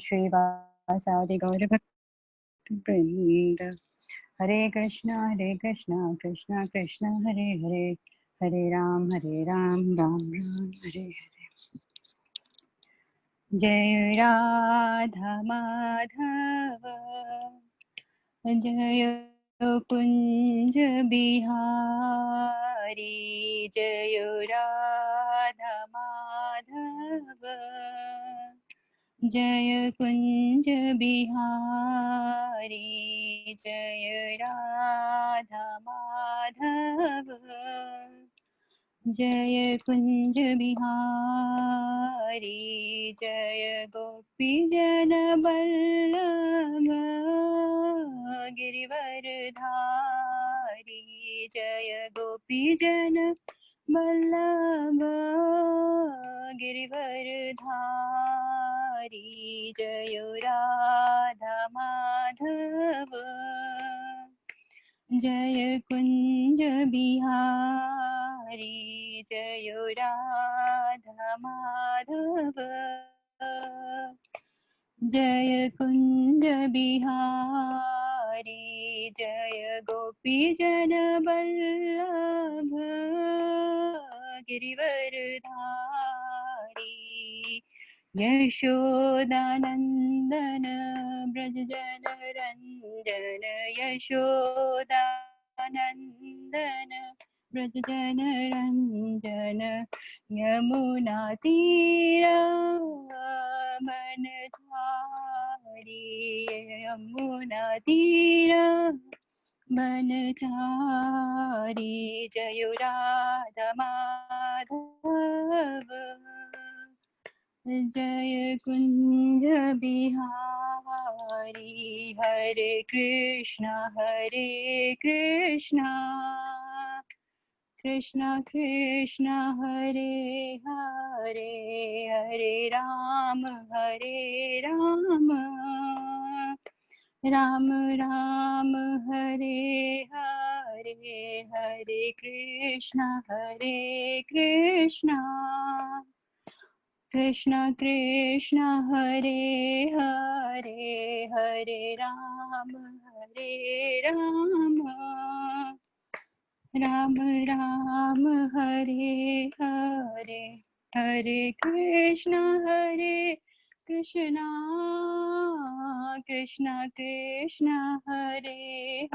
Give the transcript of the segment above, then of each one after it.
श्रीवासादि गौरभक्तवृंद। हरे कृष्णा कृष्णा कृष्णा हरे हरे, हरे राम राम राम हरे हरे। जय राधा माधव जय कुंज बिहारी, जय राधा माधव जय कुंज बिहारी, जय राधा माधव जय कुंज बिहारी, जय गोपी जन वल्लभ गिरिवरधारी, जय गोपी जन वल्लभ गिरिवरधारी, जय राधा माधव जय कुंज बिहारी, जय राधा माधव जय कुंज बिहारी, जय गोपी जन वल्लभ गिरिवरधारी, यशोदानंदन ब्रज जन रंजन, यशोदानंदन ब्रज जन रंजन, यमुना तीरा मन चारी, यमुना तीरा बनचारी, जय राधा माधव जय कुंज बिहारी, हरे कृष्णा कृष्णा कृष्णा हरे हरे, हरे राम राम राम हरे हरे, हरे कृष्णा कृष्णा कृष्णा हरे हरे, हरे राम राम राम हरे हरे, हरे कृष्णा कृष्णा कृष्णा हरे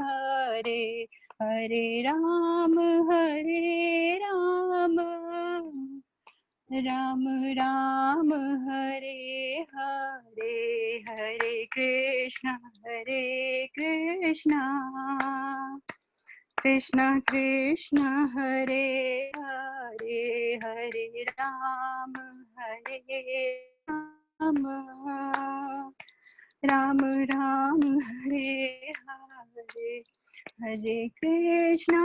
हरे, हरे राम राम राम हरे हरे, हरे कृष्णा कृष्णा कृष्णा हरे हरे, हरे राम राम राम हरे हरे, हरे कृष्णा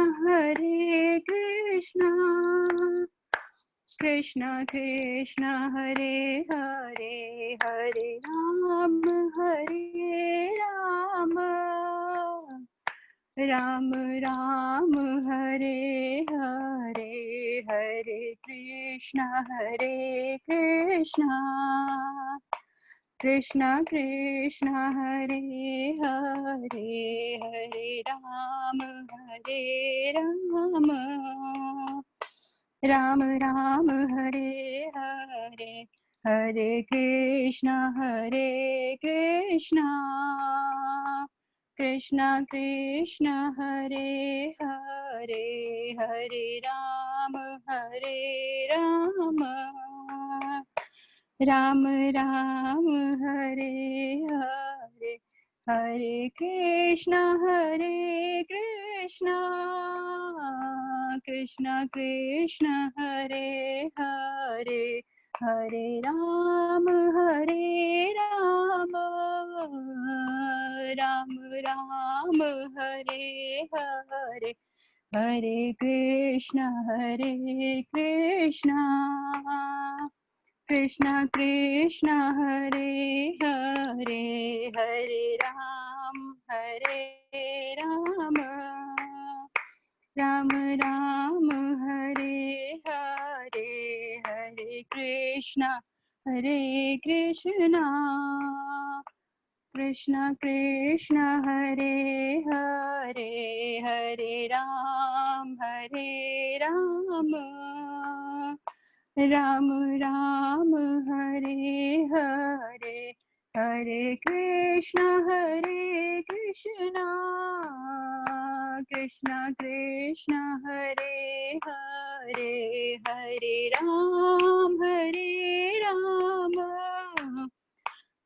कृष्णा कृष्णा हरे हरे, हरे राम राम राम हरे हरे, हरे कृष्णा कृष्णा कृष्णा हरे हरे, हरे राम राम राम हरे हरे, हरे कृष्णा कृष्णा कृष्णा हरे हरे, हरे राम राम राम हरे हरे, हरे कृष्णा कृष्णा कृष्णा हरे हरे, हरे राम राम राम हरे हरे, हरे कृष्णा कृष्णा कृष्णा हरे हरे, हरे राम राम राम हरे हरे, हरे Krishna Krishna Krishna Hare Hare Hare Ram Ram Ram Hare Hare Hare Krishna Krishna Krishna Hare Hare Hare Ram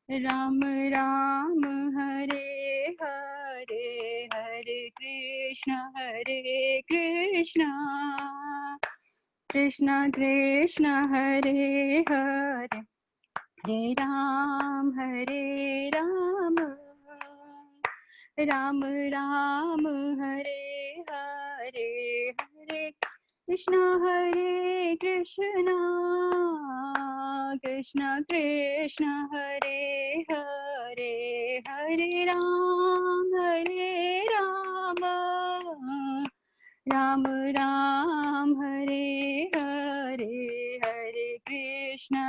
Ram Ram Hare Hare Hare Krishna Krishna Krishna Hare Hare Hare Ram Ram Ram Hare Hare Hare Krishna Krishna Krishna Hare Hare Hare Ram Ram Ram Hare Hare Hare Krishna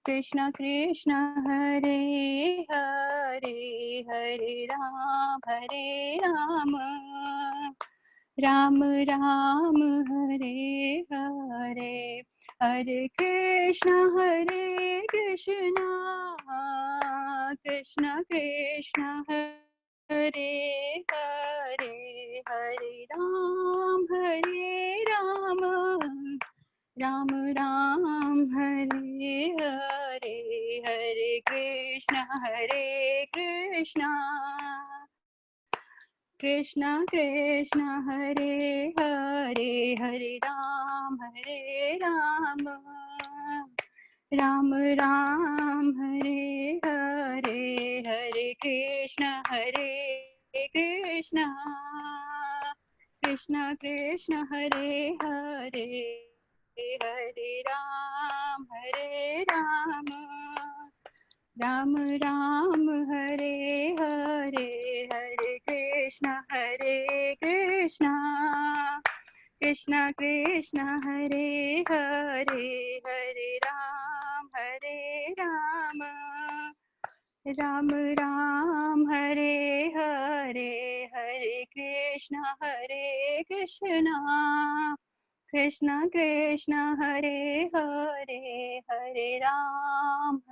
Krishna Krishna Hare Hare Hare Ram Ram Ram Hare Hare Hare Krishna Krishna Krishna Hare Hare Hare Ram Ram Ram Hare Hare Hare Krishna Krishna Krishna Hare Hare Hare Ram Ram Ram Hare Hare Hare Krishna Krishna Krishna Hare Hare Hare Ram Ram Ram Hare Hare Hare Krishna Krishna Krishna Hare Hare Hare Ram Ram Ram Hare Hare Hare Krishna Krishna Krishna Hare Hare Hare Ram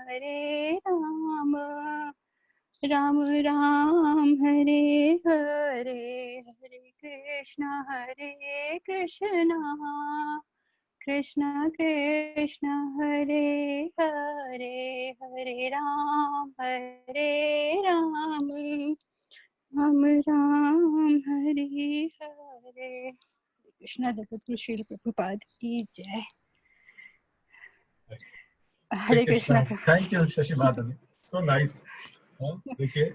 Ram Ram Hare Hare Hare Krishna Krishna Krishna Hare Hare Hare Ram Ram Ram Hare Hare Krishna Jagadguru Srila Prabhupada ki jai. Hare Krishna. Thank you Shashi माता जी, so nice. देखिए,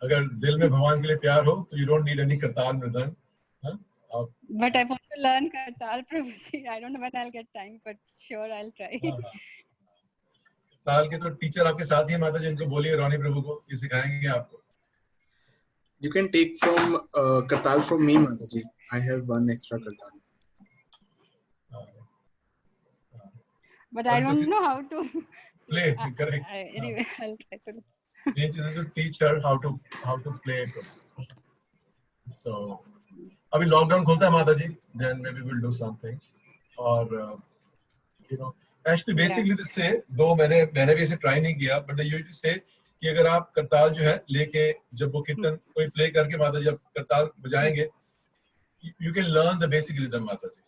अगर दिल में भगवान के लिए प्यार हो तो you don't need any करताल मृदंग. But I want to learn Kartal Prabhuji. I don't know when I'll get time, but sure I'll try. करताल के तो टीचर आपके साथ ही है माता जी, इनको बोलिए रोनी प्रभु को, ये सिखाएंगे आपको. You can take from Kartal from me, Mataji. I have one extra Kartal. But I don't know how to play. Correct. Anyway, I'll try to. Main चीज़ है to teach her how to play. So, अभी lockdown खुलता है माता जी, then maybe we'll do something. और you know, actually basically they say, दो मैंने भी इसे try नहीं किया, but they usually say कि अगर आप करताल जो है लेके जब वो कीर्तन कोई play करके माता जी आप करताल बजाएंगे, you can learn the basic rhythm माता जी.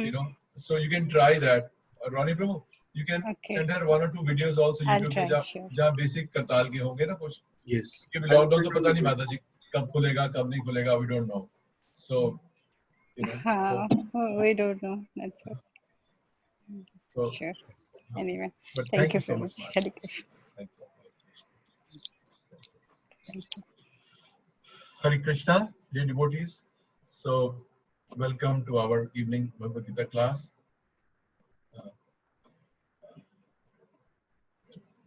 You know, so you can try that. Ronnie Prabhu, you can send her 1 or 2 videos also YouTube पे जहाँ basic करताल के होंगे ना कुछ. Yes. क्योंकि लॉकडाउन तो पता नहीं माता जी कब खुलेगा कब नहीं खुलेगा, we don't know. So, you know. We don't know. That's it. So, sure. Anyway, but thank you so much. Hare Krishna. Thank you. Hare Krishna, dear devotees. So, welcome to our evening Bhagavad Gita class.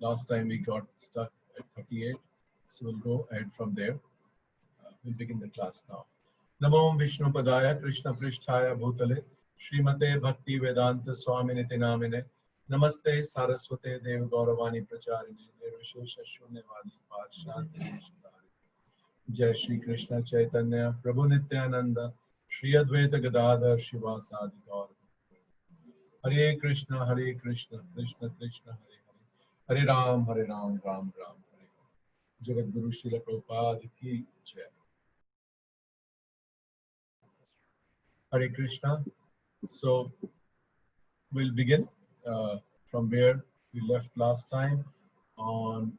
Last time we got stuck at 38, so we'll go ahead from there. We'll begin the class now. Namo Vishnu Padaya Krishna Pristhaya Bhutale Srimate Bhakti Vedanta Swaminiti Namine नमस्ते सारस्वते देव गौरवाणी प्रचारिणे निर्विशेष शून्यवादी पार्षाद जय श्री कृष्ण चैतन्य प्रभु नित्यानंद श्री अद्वैत गदाधर शिवासादि गौर हरे कृष्ण कृष्ण कृष्ण हरे हरे हरे राम राम राम हरे जगत गुरु श्रील प्रभुपाद की जय हरे Krishna. So we'll begin from where we left last time on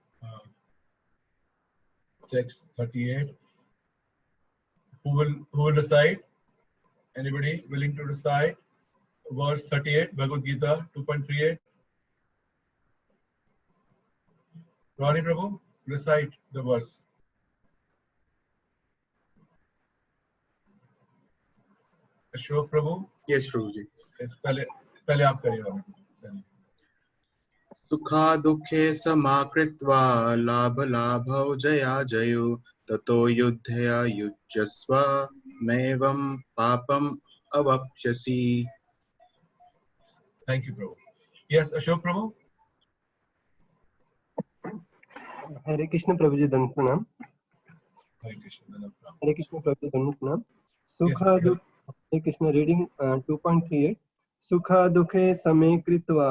text 38. Who will recite? Anybody willing to recite verse 38, Bhagavad Gita 2.38? Rani Prabhu, recite the verse. Ashok Prabhu, Yes, Prabhuji. yes, पहले आप करिए Rani Prabhu. सुखा दुखे समाकृत्वा लाभ लाभौ जया जयो ततो युद्धया युज्यस्व नैवं पापम् अवाप्स्यसि. Thank you, Prabhu. Yes, Ashok Prabhu. हरे कृष्ण प्रभु जी दंड प्रणाम. Hare Krishna. हरे कृष्ण प्रभु जी दंड प्रणाम. Yes, सुख दुख हरे कृष्ण रीडिंग 2.38. सुख दुखे समे कृत्वा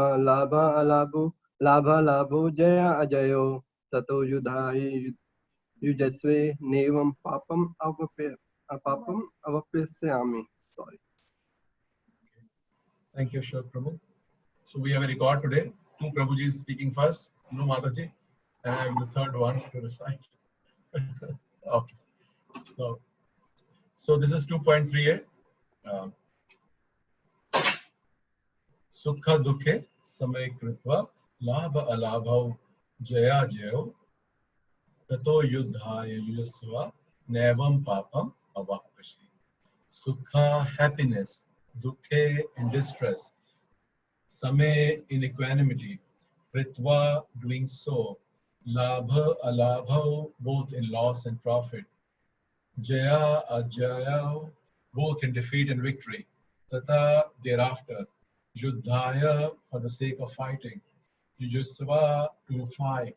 लाभा लाभो जया अजयो ततो युधाय युजस्वे नेवं पापम अवप्यस्यामि. Sorry. Thank you, Ashok Prabhu. So we have a record today. Two Prabhujis speaking first. No Mataji. And I am the third one to recite. Okay. So this is 2.38. Sukha dukhe samay kritva labha alabhav jaya jayo tato yuddhaya yujasva nevam papam avapyashi. Sukha happiness, dukhe in distress, samay in equanimity, kritva doing so, labha alabhav both in loss and profit, jaya ajaya both in defeat and victory, tata thereafter, yuddhaya for the sake of fighting, yujasva to fight,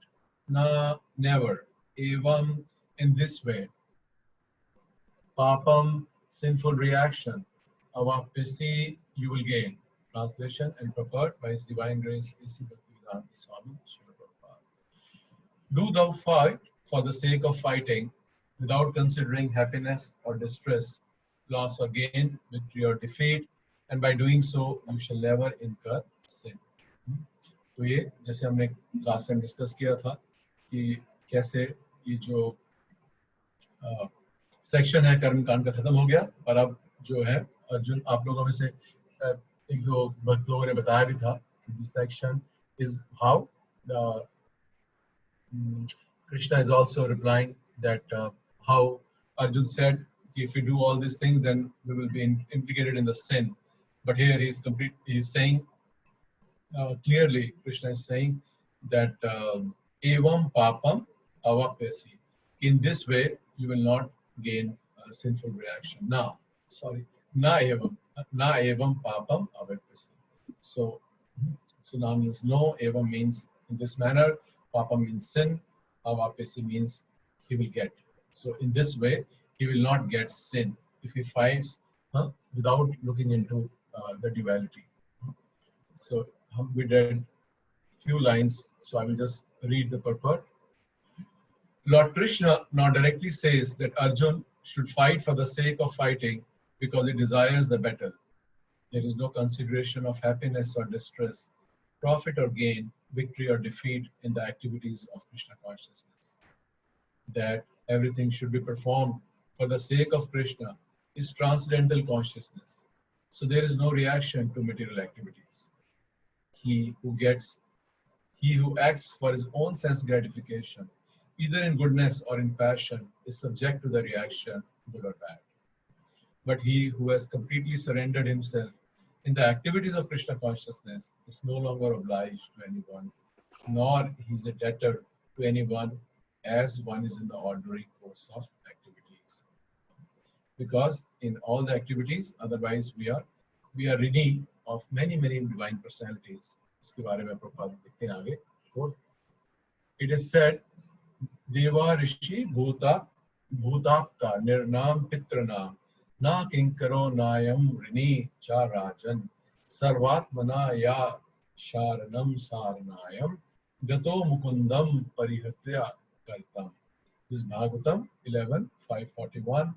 na never, evam in this way, papam sinful reaction, avapyasi you will gain. Translation and purport by His Divine Grace A.C. Bhaktivedanta Swami Srila Prabhupada. Do thou fight for the sake of fighting, without considering happiness or distress, loss or gain, victory or defeat, and by doing so, you shall never incur sin. तो ये जैसे हमने last time discuss किया था कि कैसे ये जो सेक्शन है कर्म कांड का खत्म हो गया और अब जो है अर्जुन आप लोगों में से एक दो भक्त लोगों ने बताया भी था कि this section is how Krishna is also replying that how Arjun said, if we do all these things, then we will be implicated in the sin. But here he is saying clearly, Krishna is saying that evam papam avapyasi. In this way, you will not gain a sinful reaction. Na evam papam avapyasi. So na means no, evam means in this manner, papa means sin, avapyasi means he will get. So in this way, he will not get sin if he fights without looking into the duality. So we did few lines, so I will just read the purport. Lord Krishna now directly says that Arjun should fight for the sake of fighting because he desires the battle. There is no consideration of happiness or distress, profit or gain, victory or defeat in the activities of Krishna consciousness. That everything should be performed for the sake of Krishna is transcendental consciousness. So there is no reaction to material activities. He who acts for his own sense gratification, either in goodness or in passion, is subject to the reaction, good or bad. But he who has completely surrendered himself in the activities of Krishna consciousness is no longer obliged to anyone, nor he is a debtor to anyone as one is in the ordinary course of activities. Because in all the activities, otherwise we are redeemed of many divine personalities. इसके बारे में प्रभुपाद लिखते हैं आगे। It is said, Deva Rishi Bhutapta Nirnam Pitranam Na Kinkaro Nayam Rini Cha Rajan Sarvatmana Ya Sharanam Saranayam Gato Mukundam Parihatya Kartam. This is Bhagavatam 11:541.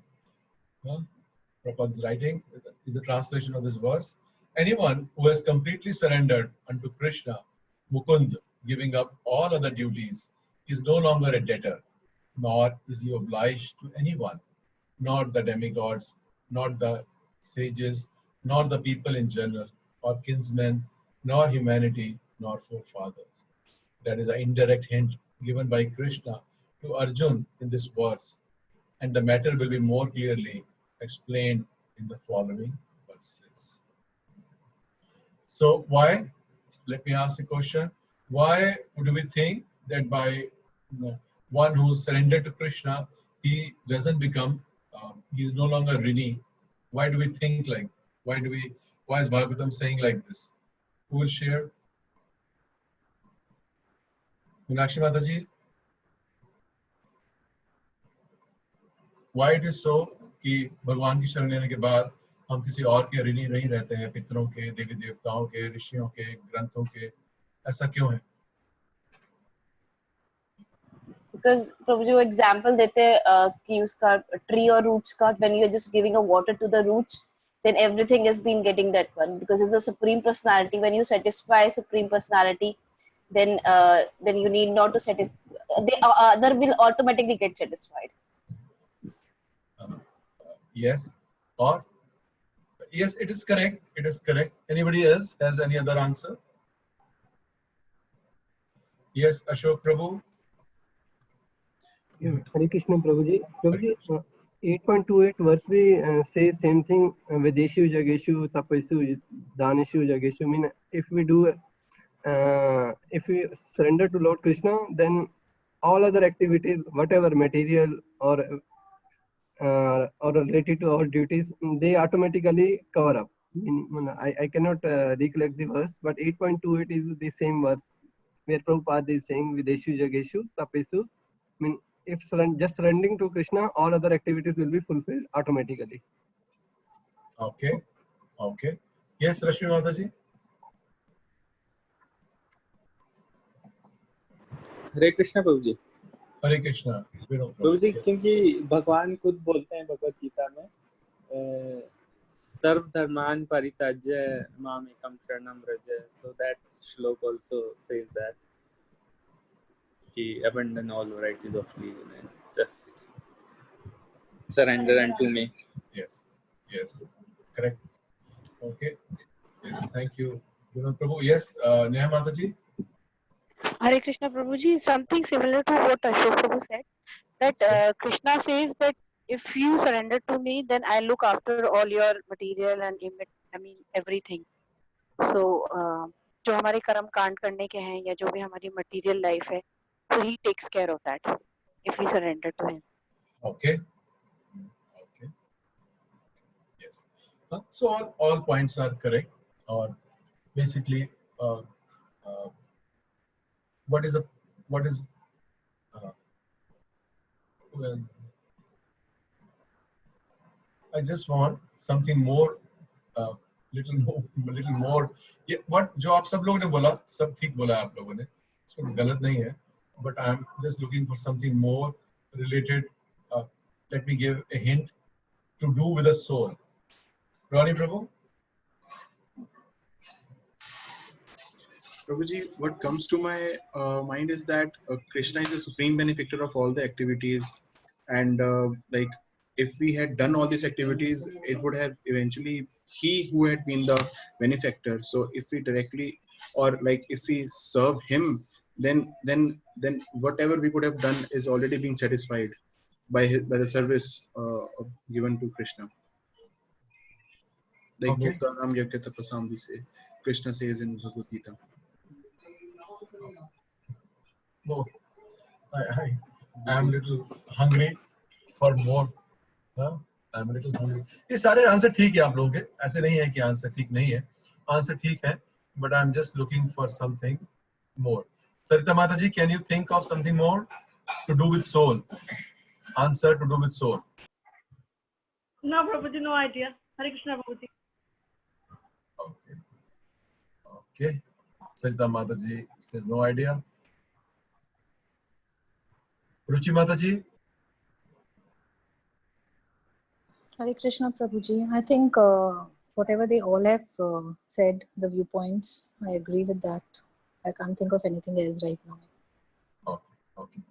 Prabhupada's writing is a translation of this verse. Anyone who has completely surrendered unto Krishna, Mukund, giving up all other duties, is no longer a debtor, nor is he obliged to anyone, not the demigods, not the sages, nor the people in general, or kinsmen, nor humanity, nor forefathers. That is an indirect hint given by Krishna to Arjun in this verse, and the matter will be more clearly explained in the following verses. So why? Let me ask the question. Why do we think that by one who surrendered to Krishna, he doesn't become, he is no longer Rini? Why do we think like? Why is Bhagavatam saying like this? Who will share? Meenakshi Mataji? Why it is so कि भगवान की शरण लेने के बाद हम किसी और के ऋणी नहीं रहते हैं, पितरों के, देवी देवताओं के, ऋषियों के, ग्रंथों के, ऐसा क्यों है? Because प्रभु जी वो example देते हैं कि उसका tree or roots का, when you are just giving a water to the roots, then everything has been getting that one, because it's a supreme personality. When you satisfy supreme personality, then you need not to satisfy. The other will automatically get satisfied. Yes, or yes, it is correct. It is correct. Anybody else has any other answer? Yes, Ashok Prabhu. Yeah, Hare Krishna Prabhuji. Prabhuji, 8.28 verse we say same thing. Vedeshu Jageshu Tapasu Danishu Jageshu. Mean if we do, if we surrender to Lord Krishna, then all other activities, whatever material or related to our duties, they automatically cover up. I cannot recollect the verse, but 8.28 is the same verse where Prabhupada is saying Videshu Jageshu Tapesu. I mean, if just surrendering to Krishna, all other activities will be fulfilled automatically. Okay. Okay. Yes, Rashmi Mataji. हरे कृष्णा प्रभु जी। हरे कृष्णा प्रभु जी, क्योंकि भगवान खुद बोलते हैं भगवत गीता में सर्वधर्मान परित्यज्य मामेकं शरणं Vraj, so that श्लोक also says that कि abandon all varieties of religion and just surrender unto me. Yes, yes, correct. Okay, yes, thank you, Prabhu. Yes, Neha Mataji. Hare Krishna Prabhuji, something similar to what Ashok Prabhu said, that Krishna says that if you surrender to me, then I look after all your material and everything. So जो हमारे कर्म कांड करने के हैं या जो भी हमारी material life है, so he takes care of that if we surrender to him. Okay. Okay. Yes. So all points are correct. Or basically, what is well, I just want something more, little more. ये what जो आप सब लोगों ने बोला, सब ठीक बोला आप लोगों ने, इसमें गलत नहीं है. But I'm just looking for something more related. Let me give a hint, to do with the soul. Ronnie Prabhu. Prabhuji, what comes to my mind is that Krishna is the supreme benefactor of all the activities, and like if we had done all these activities, it would have eventually he who had been the benefactor. So if we directly or like if we serve him, then whatever we could have done is already being satisfied by the service given to Krishna. Like Okay. Bhaktanam Yajna Tapasam, we say, Krishna says in Bhagavad Gita. No, I am little hungry for more. I'm a little hungry. ये सारे answer ठीक है आप लोगों के, ऐसे नहीं है कि आंसर ठीक नहीं है, आंसर ठीक है. but I'm just looking for something more. Sarita Mataji, can you think of something more to do with soul? Answer to do with soul. No, Prabhuji, no idea. Hare Krishna, Prabhuji. Okay. Okay. Sarita Mataji says no idea. Ruchi Mataji? Hare Krishna Prabhuji. I think whatever they all have said, the viewpoints, I agree with that. I can't think of anything else right now. Okay. Okay.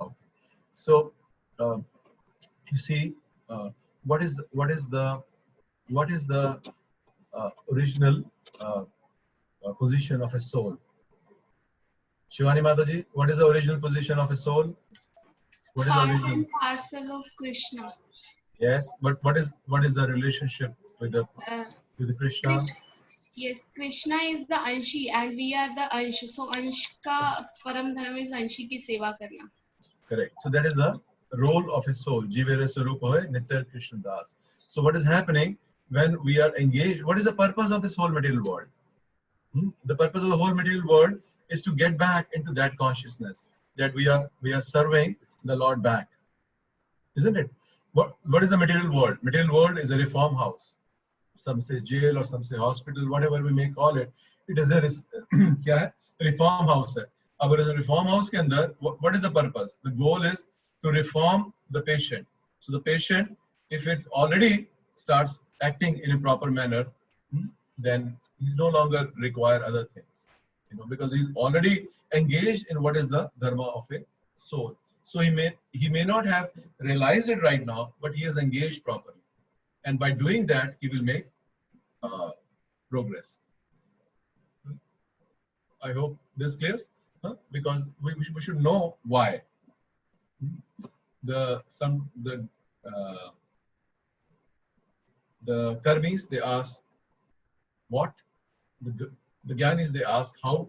Okay. So, you see, what is the original position of a soul? Shivani Mataji, what is the original position of a soul? What is the Part original? and parcel of Krishna. Yes, but what is the relationship with the Krishna? Yes, Krishna is the Anshi and we are the Ansh. So Ansh ka param dharma is Anshi ki seva karna. Correct. So that is the role of a soul. Jivere Swarupa hai Nitya Krishna Das. So what is happening when we are engaged? What is the purpose of this whole material world? The purpose of the whole material world is to get back into that consciousness that we are serving the Lord back, isn't it? What is the material world? Material world is a reform house. Some say jail or some say hospital, whatever we may call it. It is a क्या है? Reform house है. अब इस reform house के अंदर what is the purpose? The goal is to reform the patient. So the patient, if it's already starts acting in a proper manner, then he's no longer require other things, because he's already engaged in what is the dharma of a soul. So he may not have realized it right now, but he is engaged properly, and by doing that, he will make progress. I hope this clears, because we should know why. The karmis, they ask what, the Gyanis, they ask how,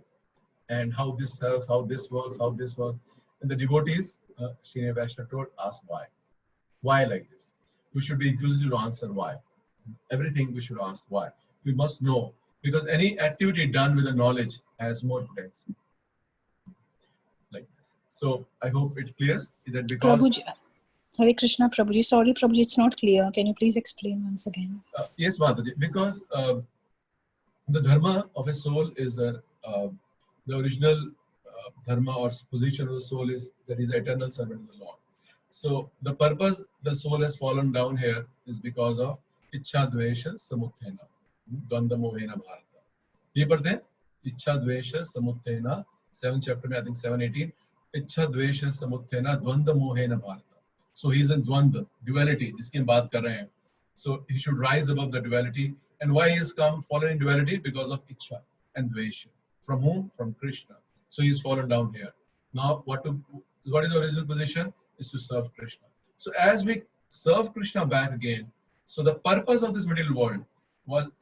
and how this helps, how this works, and the devotees, Srinivasan Vaishnava told, ask why. Why like this? We should be inclusive to answer why. Everything we should ask why. We must know, because any activity done with the knowledge has more potential. Like this. So I hope it clears that because Prabhuji, Hare Krishna Prabhuji. Sorry Prabhuji, it's not clear. Can you please explain once again? Yes, Mataji, because the dharma of a soul is the original dharma or position of the soul is that is eternal servant of the Lord. So the purpose the soul has fallen down here is because of Ichha Dvesha Samuthena, Dvanda Mohena Bharata. ये पढ़ते हैं इच्छा द्वेष समुत्थेना 7th chapter में I think 7:18 इच्छा द्वेष समुत्थेना द्वंद मोहेन Bharat. So he is in dvanda, duality, जिसकी हम बात कर रहे हैं. So he should rise above the duality. And why he has fallen in duality? Because of ichha and dvesha. From whom? From Krishna. So he is fallen down here. Now what is the original position? Is to serve Krishna. So as we serve Krishna back again, so the purpose of this material world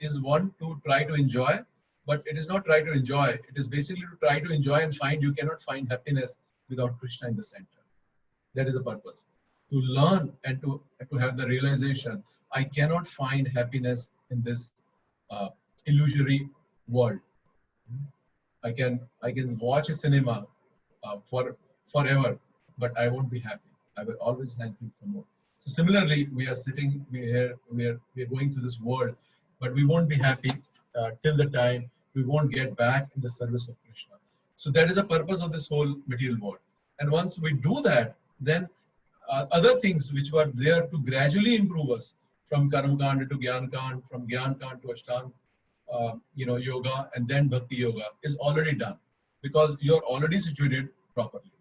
is one to try to enjoy, but it is not try to enjoy. It is basically to try to enjoy and find. You cannot find happiness without Krishna in the center. That is the purpose. To learn and to have the realization, I cannot find happiness in this illusory world. I can watch a cinema forever, but I won't be happy. I will always thank him for more. So similarly, we are sitting here, we are going through this world, but we won't be happy till the time we won't get back in the service of Krishna. So that is the purpose of this whole material world. And once we do that, then other things which were there to gradually improve us, from Karma Kanda to Gyan Kanda, from Gyan Kanda to Ashtanga, yoga, and then Bhakti Yoga is already done, because you are already situated properly.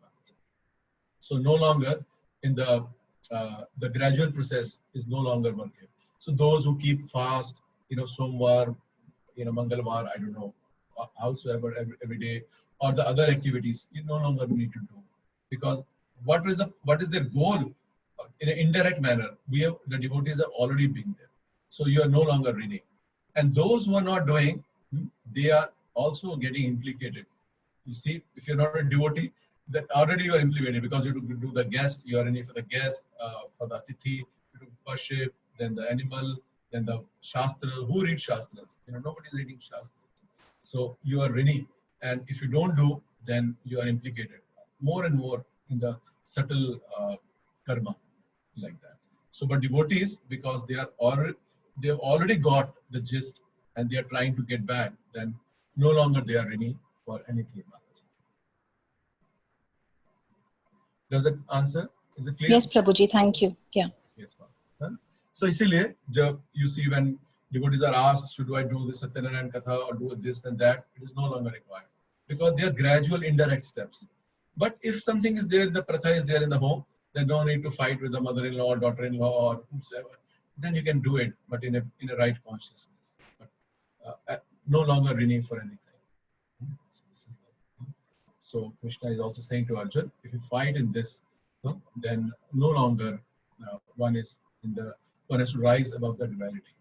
So no longer in the gradual process is no longer working. So those who keep fast, Somvar, Mangalvar, I don't know, howsoever every day, or the other activities, you no longer need to do, because what is their goal? In an indirect manner, the devotees are already being there. So you are no longer reading. And those who are not doing, they are also getting implicated. You see, if you're not a devotee, that already you are implicated, because you do the guest, you are in it for the guest, for the atithi, you do worship, then the animal, then the Shastra. Who reads Shastras? Nobody is reading Shastras. So you are rini, and if you don't do, then you are implicated more and more in the subtle karma like that. So, but devotees, because they've already got the gist and they are trying to get back, then no longer they are rini for anything. Does it answer? Is it clear? Yes, Prabhuji, thank you. Yeah. Yes, ma'am. So, इसीलिए जब you see when devotees are asked, should I do this Satyanarayan Katha or do this and that, it is no longer required because they are gradual indirect steps. But if something is there, the pratha is there in the home, then no need to fight with the mother-in-law or daughter-in-law or whosoever. Then you can do it, but in a right consciousness. But no longer rini for anything. So, this is so Krishna is also saying to Arjun, if you fight in this, then no longer one has to rise above the duality.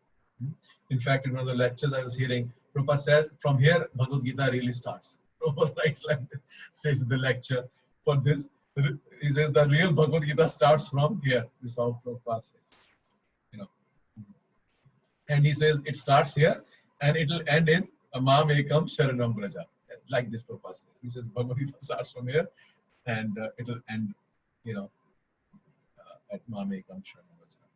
In fact, in one of the lectures I was hearing, Prabhupada says, from here Bhagavad Gita really starts. Prabhupada writes like that, says in the lecture for this. He says the real Bhagavad Gita starts from here. This is how Prabhupada says. And he says it starts here and it will end in Mam Ekam Sharanam Braja. Like this Prabhupada says. He says Bhagavad Gita starts from here and it will end, at Mam Ekam Sharanam Braja.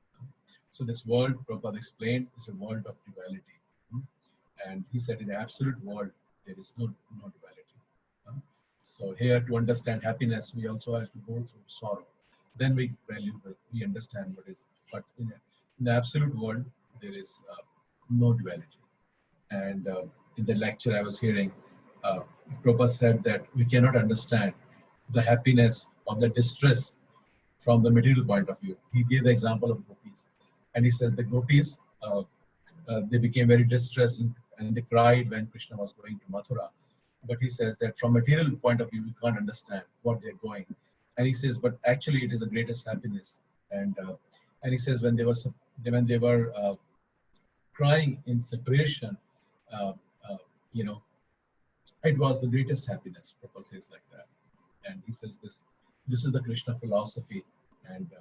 So this world, Prabhupada explained, is a world of duality. And he said in the absolute world, there is no duality. So here to understand happiness, we also have to go through sorrow. Then we understand what is. But in the absolute world, there is no duality. And in the lecture I was hearing, Prabhupada said that we cannot understand the happiness or the distress from the material point of view. He gave the example of gopis. And he says the gopis, they became very distressed and they cried when Krishna was going to Mathura. But he says that from material point of view, we can't understand what they're going. And he says, but actually it is the greatest happiness. And he says when they were crying in separation, it was the greatest happiness. Prabhupada says like that. And he says this is the Krishna philosophy, and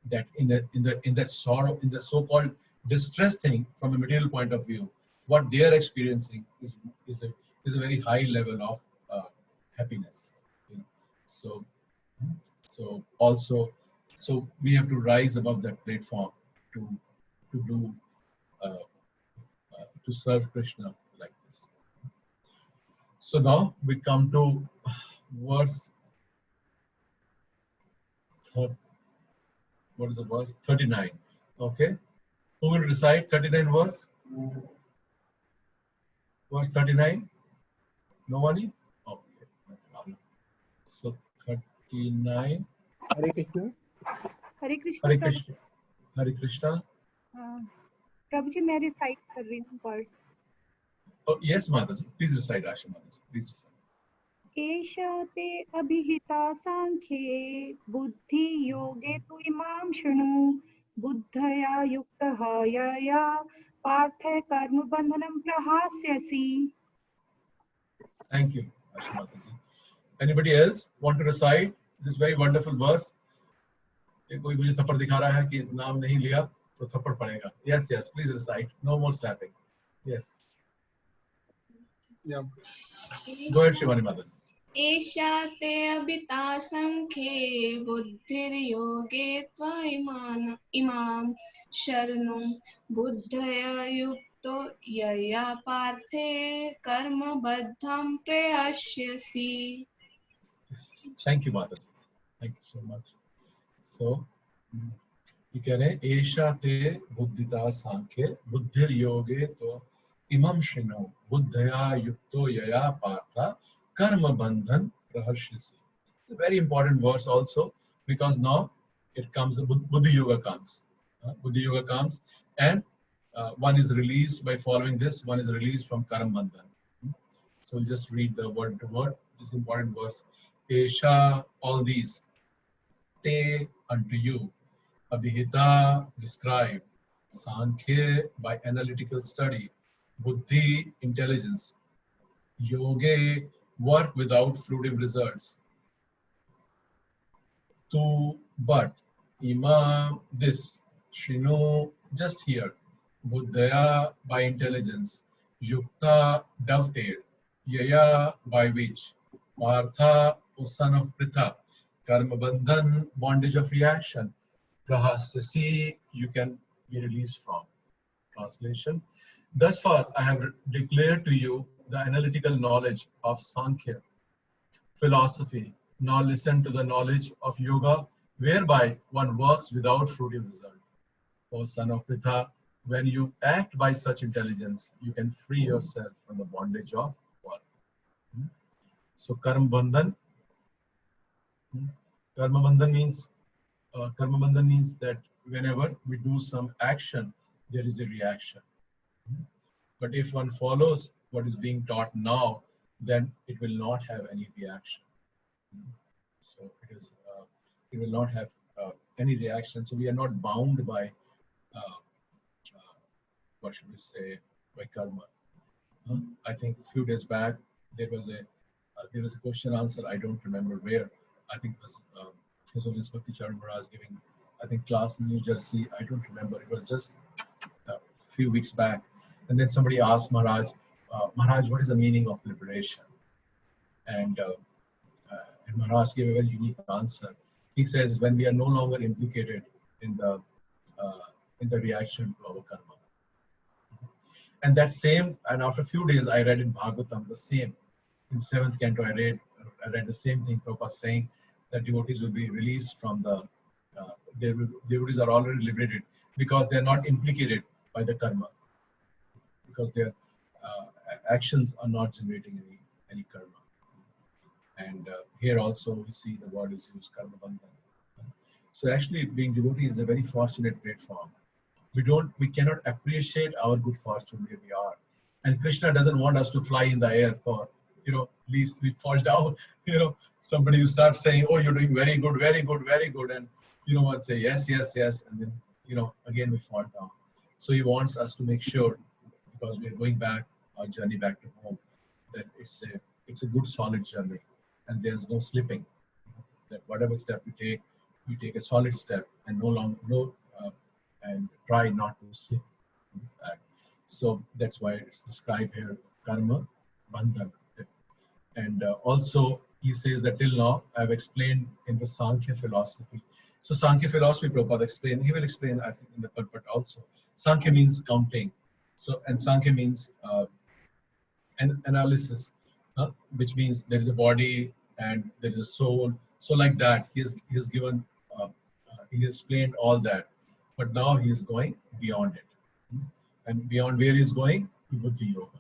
that in that sorrow, in the so-called distress thing from a material point of view, what they are experiencing is a very high level of happiness. So we have to rise above that platform to do to serve Krishna like this. So now we come to verse. What is the verse? 39. Okay. Who will recite 39 verse? Verse 39? Nobody? Okay. No problem. So 39. Hare Krishna. Hare Krishna Hare Krishna. Hare Krishna. प्रभु जी मैं recite कर रही हूँ verse. Oh, yes, Mataji. Please recite, Asha Mataji. Please recite. एष ते अभिहिता सांख्ये बुद्धि योगे तु इमां शृणु बुद्धया युक्तः यया पार्थ कर्म बंधनं प्रहास्यसि. Thank you, Asha Mataji. Anybody else want to recite this very wonderful verse? कोई मुझे थप्पड़ दिखा रहा है कि नाम नहीं लिया तो थप्पड़ पड़ेगा. Yes, please recite. No more slapping. Yes. Yeah. Go ahead, Shivani Mataji. एषा ते अभिता संख्ये बुद्धिर्योगे त्वइमां शरणं बुद्धया युक्तो यया पार्थे कर्मबद्धं प्रयास्यसि. Thank you, Mataji. Thank you so much. So, you can say, Esha te buddhita sankhye buddhir yoge to imam shrino buddhaya yukto yaya partha karma bandhan prahashyasi. A very important verse also, because now it comes, Buddhi Yoga comes. Buddhi Yoga comes, and one is released by following this, one is released from karma bandhan. So we'll just read the word to word. This important verse. Esha, all these. Te, unto you. Abhihita, described. Sankhya, by analytical study. Buddhi, intelligence. Yoga, work without fruitive results. Tu, but. Ima, this. Shrinu, just here. Buddhaya by intelligence, Yukta dovetail, Yaya by which, Partha, O son of Pritha, Karma Bandhan, bondage of reaction, Prahasasi, you can be released from. Translation. Thus far, I have declared to you the analytical knowledge of Sankhya philosophy. Now listen to the knowledge of yoga, whereby one works without fruitive result. O son of Pritha, when you act by such intelligence, you can free yourself from the bondage of work. So karma bandhan. Karma bandhan means that whenever we do some action, there is a reaction. But if one follows what is being taught now, then it will not have any reaction. So it will not have any reaction. So we are not bound by what should we say, by karma. I think a few days back there was a question answer. I don't remember where. I think it was His Holiness Bhakti Charan Maharaj giving, I think, class in New Jersey. I don't remember. It was just a few weeks back. And then somebody asked Maharaj, Maharaj, what is the meaning of liberation? And Maharaj gave a very unique answer. He says, when we are no longer implicated in the reaction to our karma. And that same, and after a few days, I read in Bhagavatam the same. In 7th canto, I read the same thing. Prabhupada saying that devotees will be released from devotees are already liberated because they are not implicated by the karma, because their actions are not generating any karma. And here also we see the word is used, karma bandhan. So actually, being devotee is a very fortunate platform. We cannot appreciate our good fortune where we are. And Krishna doesn't want us to fly in the air for, at least we fall down. Somebody who starts saying, oh, you're doing very good, very good, very good. And what, say yes, yes, yes. And then, again we fall down. So he wants us to make sure, because we are going back, our journey back to home, that it's a good solid journey and there's no slipping. That whatever step we take a solid step and and try not to slip back. So that's why it's described here, karma bandhan. And also he says that till now I've explained in the Sankhya philosophy. So Sankhya philosophy, Prabhupada explained, he will explain, I think, in the purport also. Sankhya means counting. So, and Sankhya means an analysis, which means there is a body and there is a soul. So like that, he has given, he explained all that. But now he is going beyond it. And beyond where he is going, to Buddhi Yoga.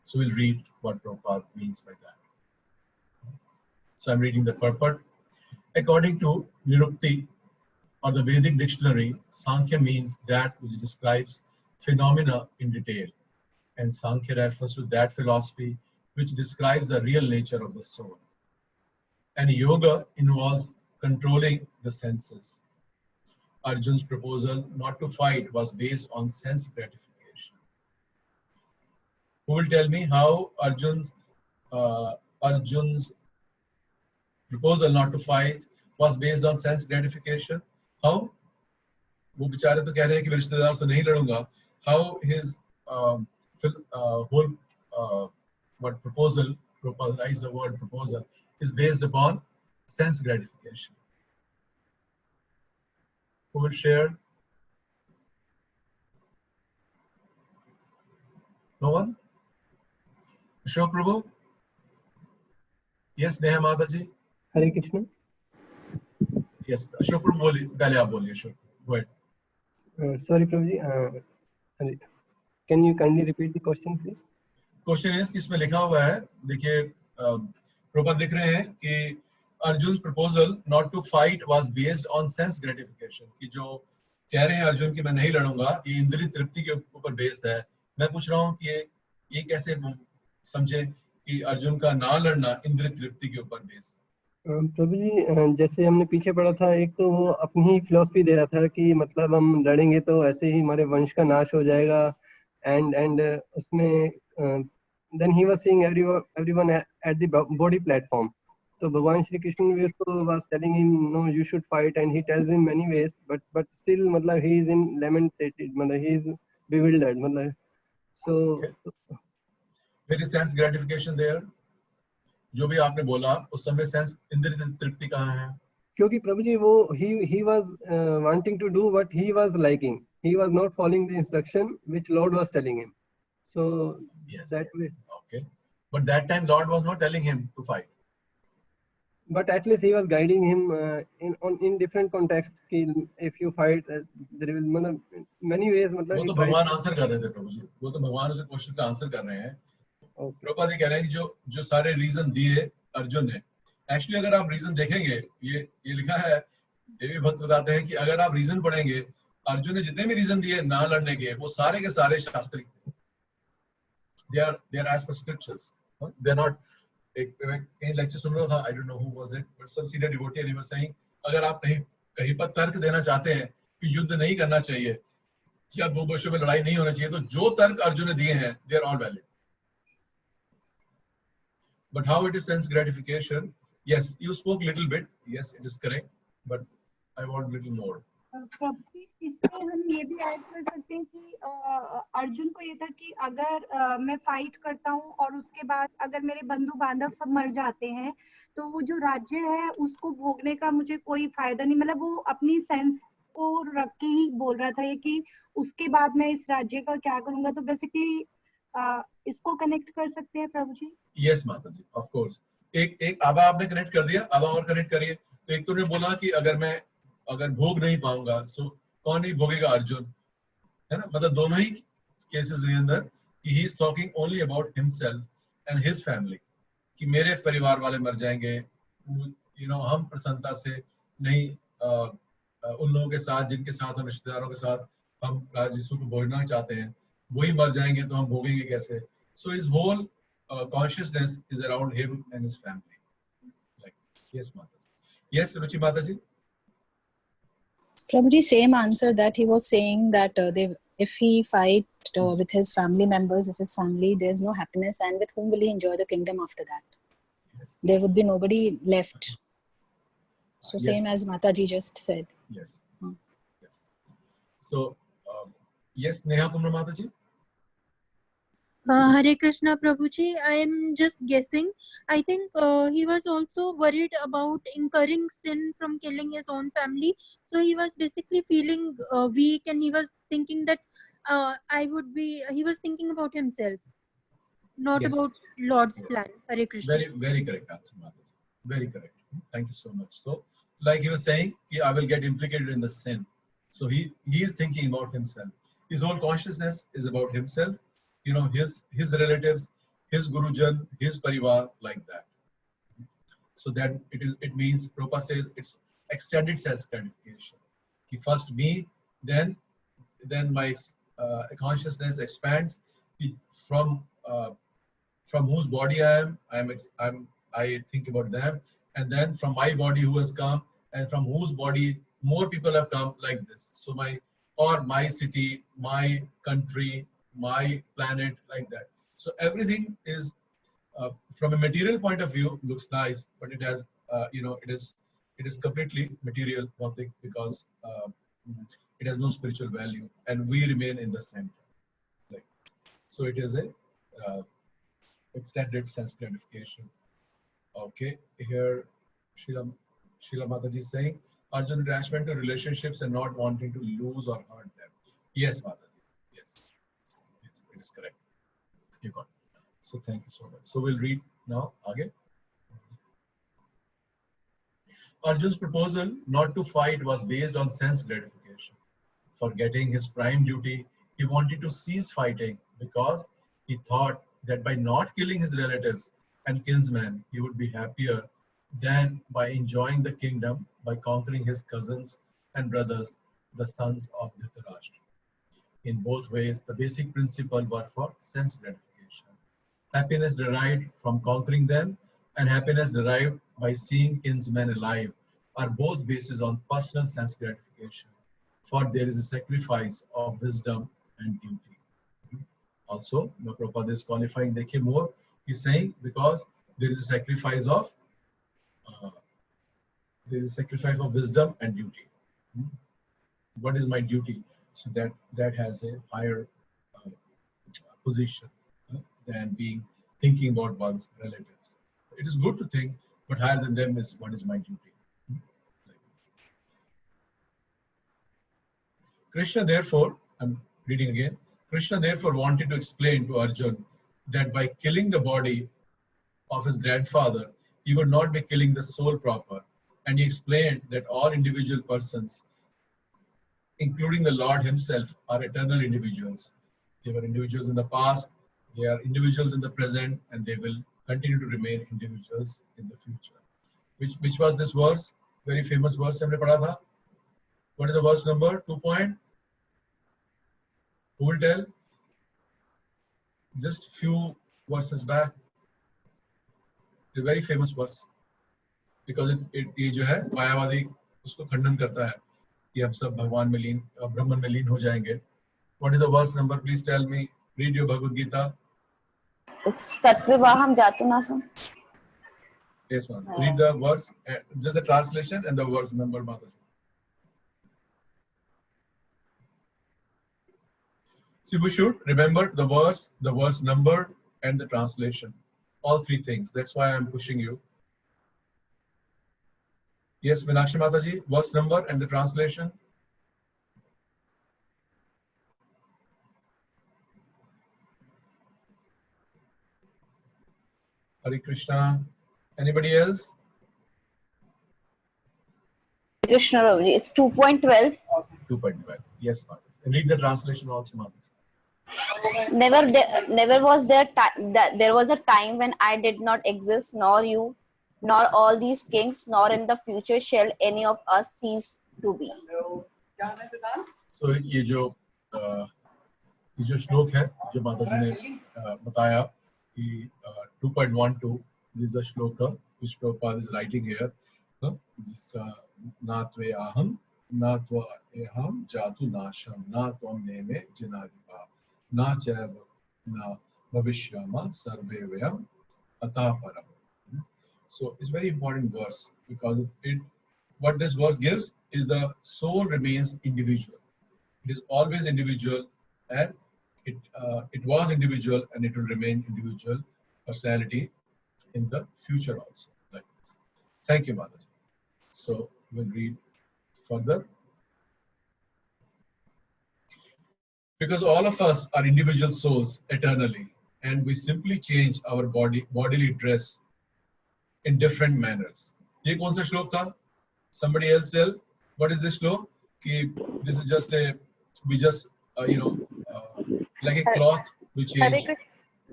So we'll read what Prabhupada means by that. So I'm reading the purport. According to Nirukti, or the Vedic dictionary, Sankhya means that which describes phenomena in detail. And Sankhya refers to that philosophy which describes the real nature of the soul. And yoga involves controlling the senses. Arjun's proposal not to fight was based on sense gratification. Who will tell me how Arjun's proposal not to fight was based on sense gratification? How? वो बेचारे तो कह रहे हैं कि मैं रिश्तेदार से नहीं लड़ूंगा. How his whole what proposal, propose the word proposal, is based upon sense gratification. Who will share? No one? Ashok Prabhu? Yes, Neha Mataji? Hare Krishna. Yes, Ashok Prabhu, पहले आप बोलिए, Ashok. Go ahead. Sorry, Prabhuji. Can you kindly repeat the question, please? Question is, इसमें लिखा हुआ है, देखिए, प्रभुपाद लिख रहे हैं कि Arjun's proposal not to fight was based on sense gratification. कि जो कह रहे हैं अर्जुन कि मैं नहीं लड़ूंगा, ये इंद्रिय तृप्ति के ऊपर बेस्ड है. मैं पूछ रहा हूँ कि ये कैसे समझे कि अर्जुन का ना लड़ना इंद्रिय तृप्ति के ऊपर बेस्ड है. प्रभु जी, जैसे हमने पीछे पढ़ा था, एक तो वो अपनी ही फिलॉसफी दे रहा था कि मतलब हम लड़ेंगे तो ऐसे ही हमारे वंश का नाश हो जाएगा. एंड उसमें then he was seeing everyone at the body platform. So Bhagwan Shri Krishna also was telling him, no, you should fight, and he tells him many ways, but still, matlab, he is in lamentated, matlab, he is bewildered, matlab. So There is sense gratification there. जो भी आपने बोला उस समय sense इंद्रिय तृप्ति कहाँ है? क्योंकि प्रभु जी वो he was wanting to do what he was liking. He was not following the instruction which Lord was telling him. So Yes. that way. Okay. But that time Lord was not telling him to fight. But at least he was guiding him in different contexts. If you fight, there will many ways. वो तो भगवान answer कर रहे थे प्रभु जी. वो तो भगवान उस क्वेश्चन का आंसर कर रहे हैं. प्रभुपाद जी कह रहे हैं कि जो सारे रीजन दिए अर्जुन ने, एक्चुअली अगर आप रीजन देखेंगे, ये लिखा है, ये भी भक्त बताते हैं कि अगर आप रीजन पढ़ेंगे, अर्जुन ने जितने भी रीजन दिए ना लड़ने के, वो सारे के सारे शास्त्रिक थे. They are as per scriptures. They are not. एक लेक्चर सुन रहा था, I don't know who was it, but some senior devotee and he was saying, अगर आप कहीं पर तर्क देना चाहते हैं कि युद्ध नहीं करना चाहिए, कि आप दो देशों में लड़ाई नहीं होना चाहिए, तो जो तर्क अर्जुन ने दिए हैं, they are all valid. But how it is sense gratification? Yes, you spoke little bit. Yes, it is correct. But I want little more. इसमें हम ये भी ऐड कर सकते हैं कि अर्जुन को ये था कि अगर मैं फाइट करता हूँ और उसके बाद अगर मेरे बंधु बांधव सब मर जाते हैं तो वो जो राज्य है उसको भोगने का मुझे कोई फायदा नहीं. मतलब वो अपनी सेंस को रख के ही बोल रहा था ये कि उसके बाद मैं इस राज्य का क्या करूंगा. तो बेसिकली इसको कनेक्ट कर सकते हैं प्रभु जी. यस माता जी, ऑफ कोर्स. एक आधा आपने कनेक्ट कर दिया, आधा और कनेक्ट करिए. तो एक तो ने बोला कि अगर भोग नहीं पाऊंगा, सो कौन ही भोगेगा? अर्जुन, है ना. मतलब दोनों ही केसेस के अंदर he is talking only about himself and his family, कि मेरे परिवार वाले मर जाएंगे, हम प्रसन्नता से नहीं उन लोगों के साथ जिनके साथ हम रिश्तेदारों के साथ हम राजस्व को भोगना चाहते हैं, वही मर जाएंगे तो हम भोगेंगे कैसे? So his whole consciousness is around him and his family. Like, yes, Mataji. Yes, Ruchi Mataji. Prabhuji, same answer that he was saying that if he fight with his family members, if his family, there's no happiness, and with whom will he enjoy the kingdom after that? Yes. There would be nobody left. So yes. Same as Mataji just said. Yes. Yes. So, yes, Neha Kumra Mataji. Hare Krishna Prabhuji, I am just guessing. I think he was also worried about incurring sin from killing his own family. So he was basically feeling weak, and he was thinking that he was thinking about himself, not yes. about Lord's yes. plan. Hare Krishna. Very, very correct answer, Mataji. Very correct. Thank you so much. So, like he was saying, I will get implicated in the sin. So he is thinking about himself. His whole consciousness is about himself. His relatives, his gurujan, his parivar, like that. So that it means, Prabhupada says, it's extended self-gratification. First me, then my consciousness expands from whose body I am. I think about them, and then from my body who has come, and from whose body more people have come, like this. So my city, my country, my planet, like that. So everything is from a material point of view looks nice, but it has it is completely material, bhautik, because it has no spiritual value, and we remain in the center. Like, so it is a extended sense gratification. Okay, here Srila Mataji is saying Arjun attachment to relationships and not wanting to lose or hurt them. Yes, Mataji. Yes. It is correct. You got it. So thank you so much. So we'll read now. Okay. Arjun's proposal not to fight was based on sense gratification. Forgetting his prime duty, he wanted to cease fighting because he thought that by not killing his relatives and kinsmen, he would be happier than by enjoying the kingdom by conquering his cousins and brothers, the sons of Dhritarashtra. In both ways, the basic principle were for sense gratification. Happiness derived from conquering them and happiness derived by seeing kinsmen alive are both based on personal sense gratification, for there is a sacrifice of wisdom and duty. Also, Prabhupada is qualifying more. He's saying because there is a sacrifice of there is a sacrifice of wisdom and duty. What is my duty? So that has a higher position than thinking about one's relatives. It is good to think, but higher than them is what is my duty. Krishna therefore, I'm reading again, Krishna therefore wanted to explain to Arjun that by killing the body of his grandfather, he would not be killing the soul proper. And he explained that all individual persons, including the Lord himself, are eternal individuals. They were individuals in the past, they are individuals in the present, and they will continue to remain individuals in the future. Which was this verse? Very famous verse हमने पढ़ा था. What is the verse number? 2 point? Who will tell? Just few verses back. A very famous verse. Because ये जो है मायावादी उसको खंडन करता है कि हम सब भगवान में लीन ब्रह्मन में लीन हो जाएंगे. What is the verse number? Please tell me. Read your Bhagavad Gita. It's Tatvivaham Jatunasam. Yes, ma'am. Read the verse, just the translation and the verse number, Mataji. See, we should remember the verse number, and the translation. All three things. That's why I'm pushing you. Yes, Meenakshi Mataji, verse number and the translation. Hare Krishna. Anybody else? Krishna Ravji, it's 2.12. 2.12. Yes, Mataji. And read the translation also, Mataji. Never was there that there was a time when I did not exist, nor you, nor all these kings, nor in the future shall any of us cease to be. So ये जो श्लोक है जो माताजी ने बताया कि 2.12 this is the shloka which Prabhupada is writing here, जिसका नात्वे aham नात्वा eham jatu nasham नात्वम नेमे जनाधिपा ना चैव ना भविष्यमा सर्वे वयम अतः param. So it's very important verse because what this verse gives is the soul remains individual. It is always individual, and it was individual, and it will remain individual personality in the future also, like this. Thank you, Mataji. So we'll read further. Because all of us are individual souls eternally, and we simply change our bodily dress in different manners. ये कौन सा श्लोक था? Somebody else tell. What is this श्लोक? कि this is just we just like a cloth we change.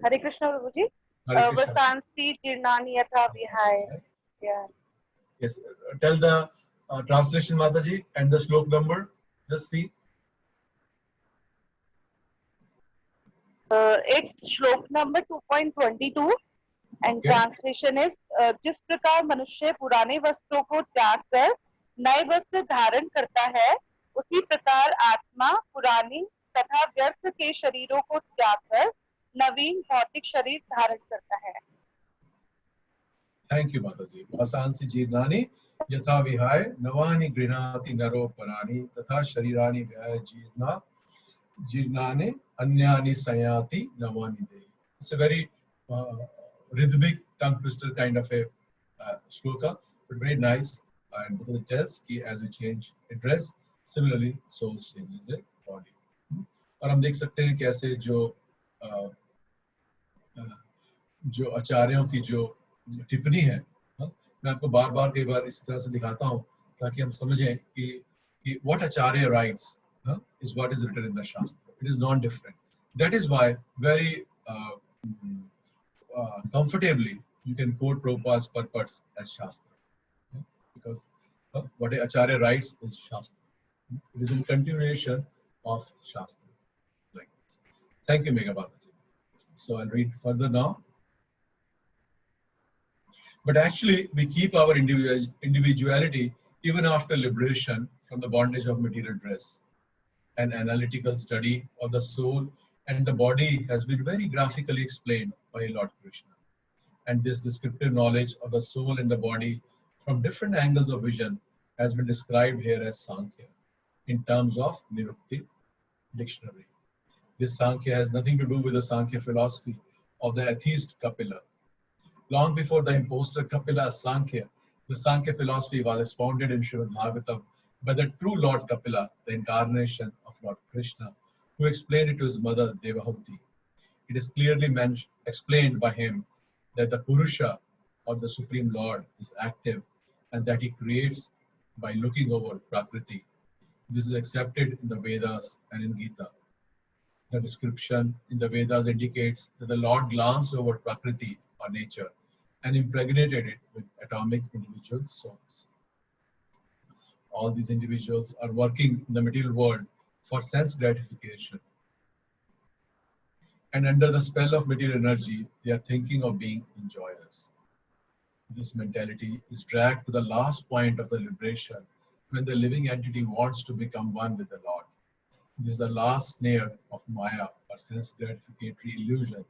Hare Krishna Prabhuji. Hare Krishna. Vasanti jirnani yatha vihaya. Yeah. Yes. Tell the translation, Mataji, and the श्लोक number. Just see. It's श्लोक number 2.22 and Okay. translation is जिस प्रकार मनुष्य पुराने वस्त्रों को त्याग कर नए वस्त्र धारण करता है, उसी प्रकार आत्मा पुरानी तथा व्यर्थ के शरीरों को त्याग कर नवीन भौतिक शरीर धारण करता है. Thank you, Mataji. Vasansi jirnani yatha vihaya navani grinati naro parani tatha sharirani vihaya jirnane anyani sayati navani de. It's a very rhythmic, tongue twister kind of a shloka, but very nice. And because it tells कि as we change a dress, similarly soul changes a body. और हम देख सकते हैं कैसे जो आचार्यों की जो टिप्पणी है, मैं आपको बार-बार कई बार इस तरह से दिखाता हूँ ताकि हम समझें कि what Acharya writes is what is written in the Shastra. It is not different. That is why very comfortably you can quote Prabhupada's purports as Shastra. Because what Acharya writes is Shastra. It is in continuation of Shastra. Like this. Thank you, Megha Bhataji. So I'll read further now. But actually, we keep our individuality even after liberation from the bondage of material dress. An analytical study of the soul and the body has been very graphically explained by Lord Krishna. And this descriptive knowledge of the soul and the body from different angles of vision has been described here as Sankhya in terms of Nirukti dictionary. This Sankhya has nothing to do with the Sankhya philosophy of the atheist Kapila. Long before the impostor Kapila's Sankhya, the Sankhya philosophy was expounded in Srimad Bhagavatam by the true Lord Kapila, the incarnation of Lord Krishna, who explained it to his mother Devahuti. It is clearly explained by him that the Purusha or the Supreme Lord is active and that he creates by looking over Prakriti. This is accepted in the Vedas and in Gita. The description in the Vedas indicates that the Lord glanced over Prakriti or nature and impregnated it with atomic individual souls. All these individuals are working in the material world for sense gratification. And under the spell of material energy, they are thinking of being enjoyers. This mentality is dragged to the last point of the liberation when the living entity wants to become one with the Lord. This is the last snare of Maya or sense gratificatory illusion,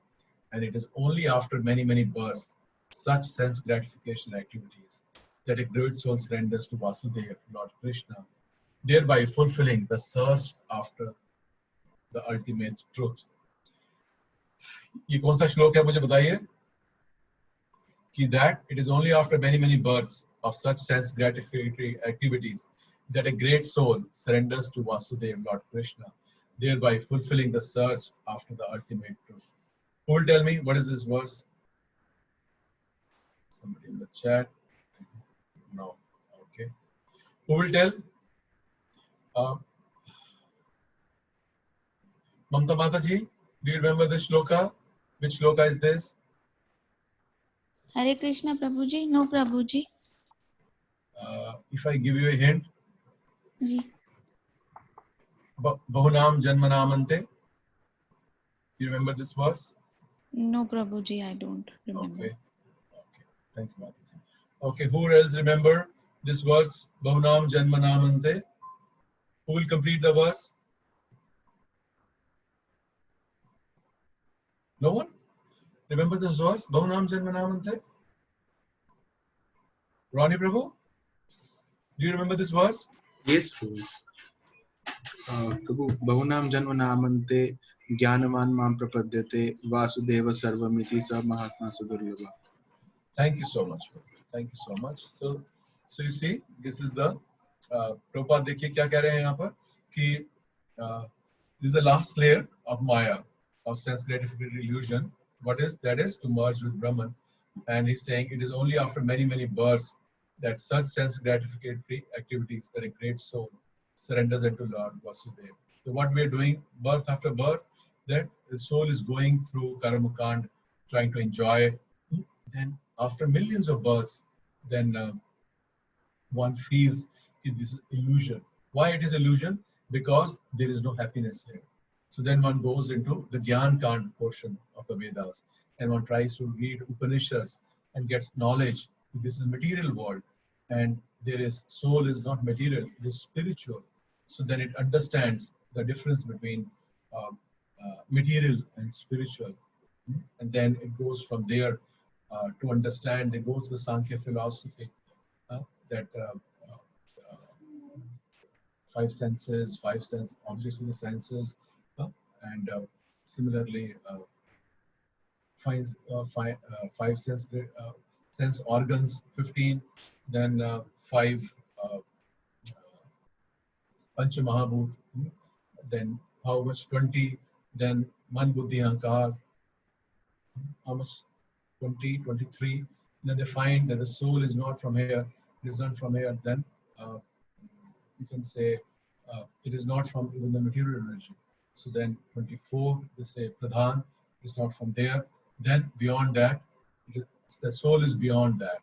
and it is only after many, many births, such sense gratification activities, that a great soul surrenders to Vasudeva, Lord Krishna, thereby fulfilling the search after the ultimate truth. ये कौन सा श्लोक है मुझे बताइए? कि that it is only after many, many births of such sense gratificatory activities that a great soul surrenders to Vasudeva, Lord Krishna, thereby fulfilling the search after the ultimate truth. Who will tell me what is this verse? Somebody in the chat? No. Okay. Who will tell? Mamta Mataji, do you remember this shloka? Which shloka is this? Hare Krishna, Prabhuji. No, Prabhuji. If I give you a hint, Ji. Bahunam Janmanamante. You remember this verse? No, Prabhuji, I don't remember. Okay. Okay. Thank you, Mataji. Okay, who else remember this verse? Bahunam Janmanamante. Who will complete the verse? No one? Remember this verse? Bahunam Janmanamante? Ronnie Prabhu? Do you remember this verse? Yes, Prabhu. Prabhu, Bahunam Janmanamante Jnanaman Mam Prapadyate Vasudeva Sarvamiti Sa Mahatma Sudurlabha. Thank you so much. Thank you so much. So you see, this is the Prabhupada देखिए क्या कह रहे हैं यहाँ पर कि this is the last layer of Maya, of sense gratificatory illusion. What is that? Is to merge with Brahman, and he's saying it is only after many, many births that such sense gratificatory activities that a great soul surrenders into Lord Vasudeva. So what we are doing, birth after birth, that the soul is going through Karamukand, trying to enjoy. Then after millions of births, then one feels this is illusion. Why it is illusion? Because there is no happiness here. So then one goes into the Gyan Kand portion of the Vedas, and one tries to read Upanishads and gets knowledge. This is material world, and there is soul is not material, it is spiritual. So then it understands the difference between material and spiritual, and then it goes from there to understand. They go to the Sankhya philosophy that five senses, objects in the senses, and similarly five sense organs, 15, then five Pancha Mahabhut, then how much 20, then Man Buddhi Ahankar, how much 20, 23, then they find that the soul is not from here, it is not from here, then you can say it is not from even the material energy. So then 24, they say Pradhan is not from there. Then beyond that, the soul is beyond that,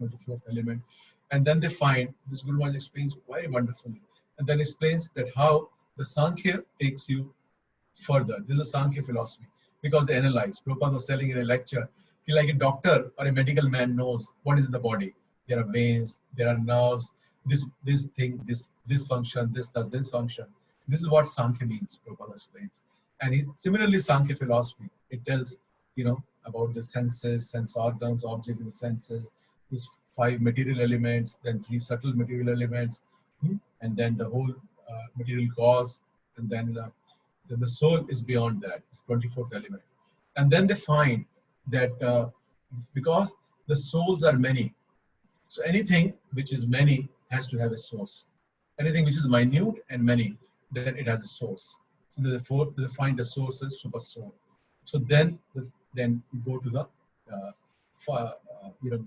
24th element. And then they find, this Guru Maharaj explains very wonderfully, and then explains that how the Sankhya takes you further. This is a Sankhya philosophy, because they analyze. Prabhupada was telling in a lecture, like a doctor or a medical man knows what is in the body. There are veins, there are nerves, this thing, this function, this does this function. This is what Sankhya means, Prabhupada explains. And similarly, Sankhya philosophy, it tells, about the senses, sense organs, objects in the senses, these 5 material elements, then 3 subtle material elements, and then the whole material cause, and then the soul is beyond that, 24th element. And then they find that because the souls are many, so anything which is many has to have a source. Anything which is minute and many, then it has a source. So therefore, they find the source as super soul. So then you go to the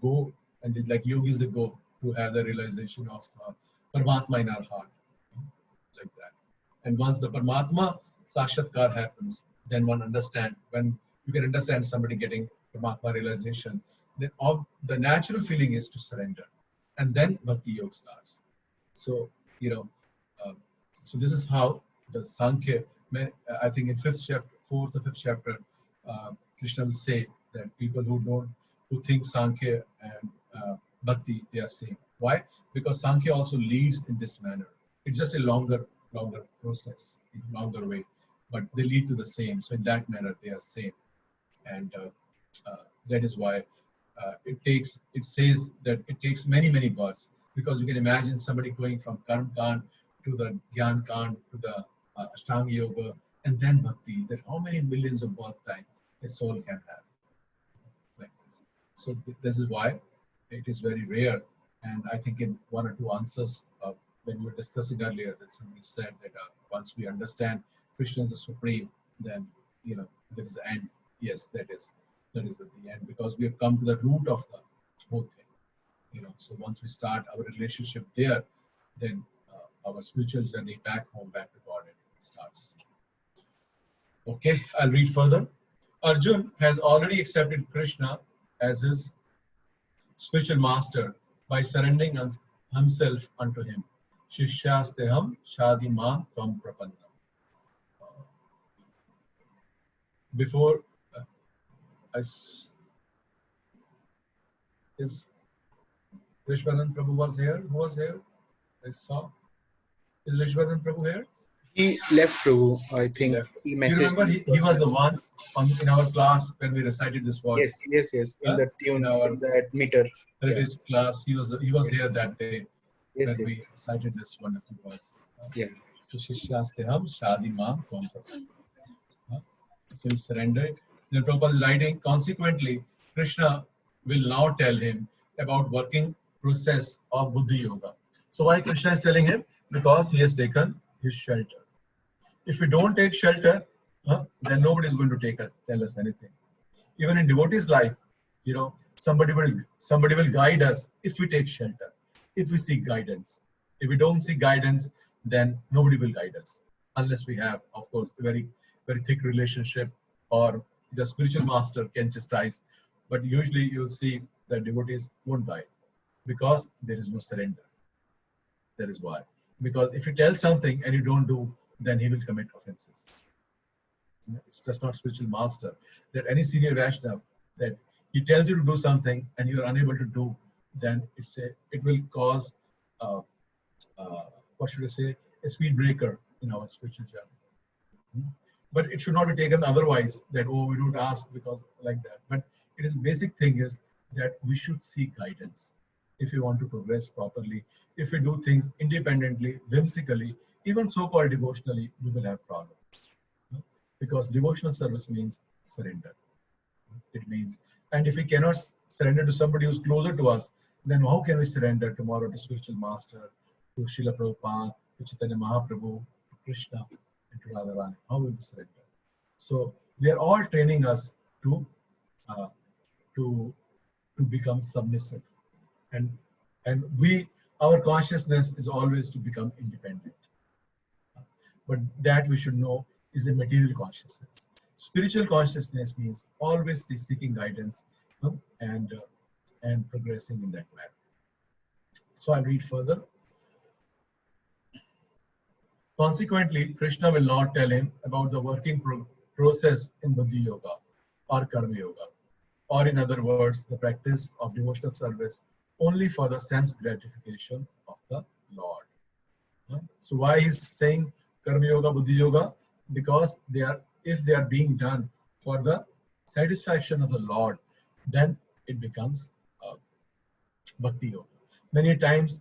go, and like yogis, they go to have the realization of Paramatma in our heart, like that. And once the Paramatma Sakshatkar happens, then one understand, when you can understand somebody getting Paramatma realization, then the natural feeling is to surrender, and then Bhakti Yoga starts. So so this is how the Sankhya. I think in 4th or 5th chapter, Krishna will say that people who think Sankhya and Bhakti, they are same. Why? Because Sankhya also leads in this manner. It's just a longer process, in a longer way, but they lead to the same. So in that manner, they are same, and that is why it says that it takes many births, because you can imagine somebody going from Karma Kand to the Gyan Kand to the Ashtanga Yoga and then Bhakti. That how many millions of birth time a soul can have, like this. So this is why it is very rare. And I think in 1 or 2 answers when we were discussing earlier, that somebody said that once we understand Krishna is the supreme, then there is the end. Yes, that is the end, because we have come to the root of the whole thing. So once we start our relationship there, then our spiritual journey back home, back to God, starts. Okay, I'll read further. Arjun has already accepted Krishna as his spiritual master by surrendering himself unto him. Shishyasteham shadi ma tvam prapanna. Before is Rishwanan Prabhu was here? Who was here? I saw. Is Rishwanan Prabhu here? He left, Prabhu. I think he messaged. You remember he was the one in our class when we recited this verse. Yes. In the tune, in that meter. Heritage class. He was here that day when we recited this wonderful verse. So Shishyasteham shadi ma tvam prapanna. So he surrendered. Then Prabhupada is writing, consequently, Krishna will now tell him about working process of Buddhi Yoga. So why Krishna is telling him? Because he has taken his shelter. If we don't take shelter, then nobody is going to tell us anything. Even in devotee's life, somebody will guide us if we take shelter, if we seek guidance. If we don't seek guidance, then nobody will guide us, unless we have, of course, a very, very thick relationship, or the spiritual master can chastise. But usually you'll see that devotees won't guide, because there is no surrender. That is why. Because if you tell something and you don't do, then he will commit offenses. It's just not spiritual master. That any senior Vaishnava, that he tells you to do something and you are unable to do, then it will cause what should I say, a speed breaker in our spiritual journey. But it should not be taken otherwise, that we don't ask because like that. But it is basic thing is that we should seek guidance if we want to progress properly. If we do things independently, whimsically, even so-called devotionally, we will have problems. Because devotional service means surrender. It means, and if we cannot surrender to somebody who's closer to us, then how can we surrender tomorrow to spiritual master, to Srila Prabhupada, to Chaitanya Mahaprabhu, to Krishna, and to Radharani? How will we surrender? So they are all training us to become submissive, and our consciousness is always to become independent. But that we should know is a material consciousness. Spiritual consciousness means always be seeking guidance and progressing in that manner. So I'll read further. Consequently, Krishna will not tell him about the working process in Buddhi Yoga or Karma Yoga, or in other words, the practice of devotional service only for the sense gratification of the Lord. So why he's saying Karma Yoga, Buddhi Yoga? Because if they are being done for the satisfaction of the Lord, then it becomes bhakti yoga. Many times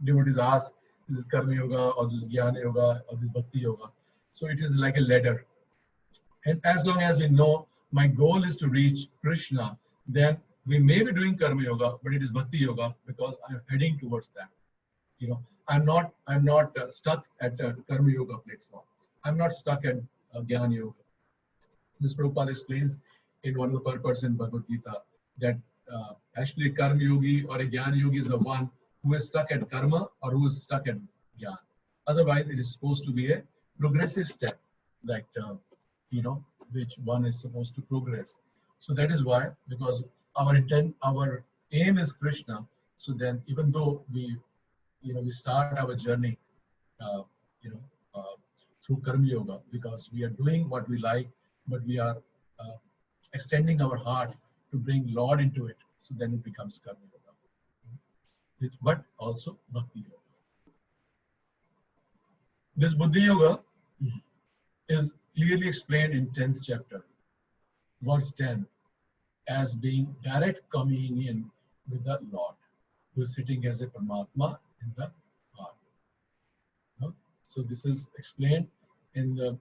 devotees ask, this is karma yoga, or this is jnana yoga, or this is bhakti yoga. So it is like a ladder. And as long as we know my goal is to reach Krishna, then we may be doing karma yoga, but it is bhakti yoga because I'm heading towards that. You know, I'm not stuck at a karma yoga platform. I'm not stuck at jnana yoga. This Prabhupada explains in one of the purports in Bhagavad Gita that actually a karma yogi or a jnana yogi is the one who is stuck at karma or who is stuck at jnana. Otherwise, it is supposed to be a progressive step, like you know, which one is supposed to progress. So that is why, because our intent, our aim is Krishna. So then, even though we, you know, we start our journey, you know, through karma yoga, because we are doing what we like, but we are extending our heart to bring Lord into it. So then it becomes karma yoga, but also bhakti yoga. This buddhi yoga is clearly explained in 10th chapter, verse 10, as being direct communion with the Lord, who is sitting as a Paramatma in the heart. No? So this is explained in the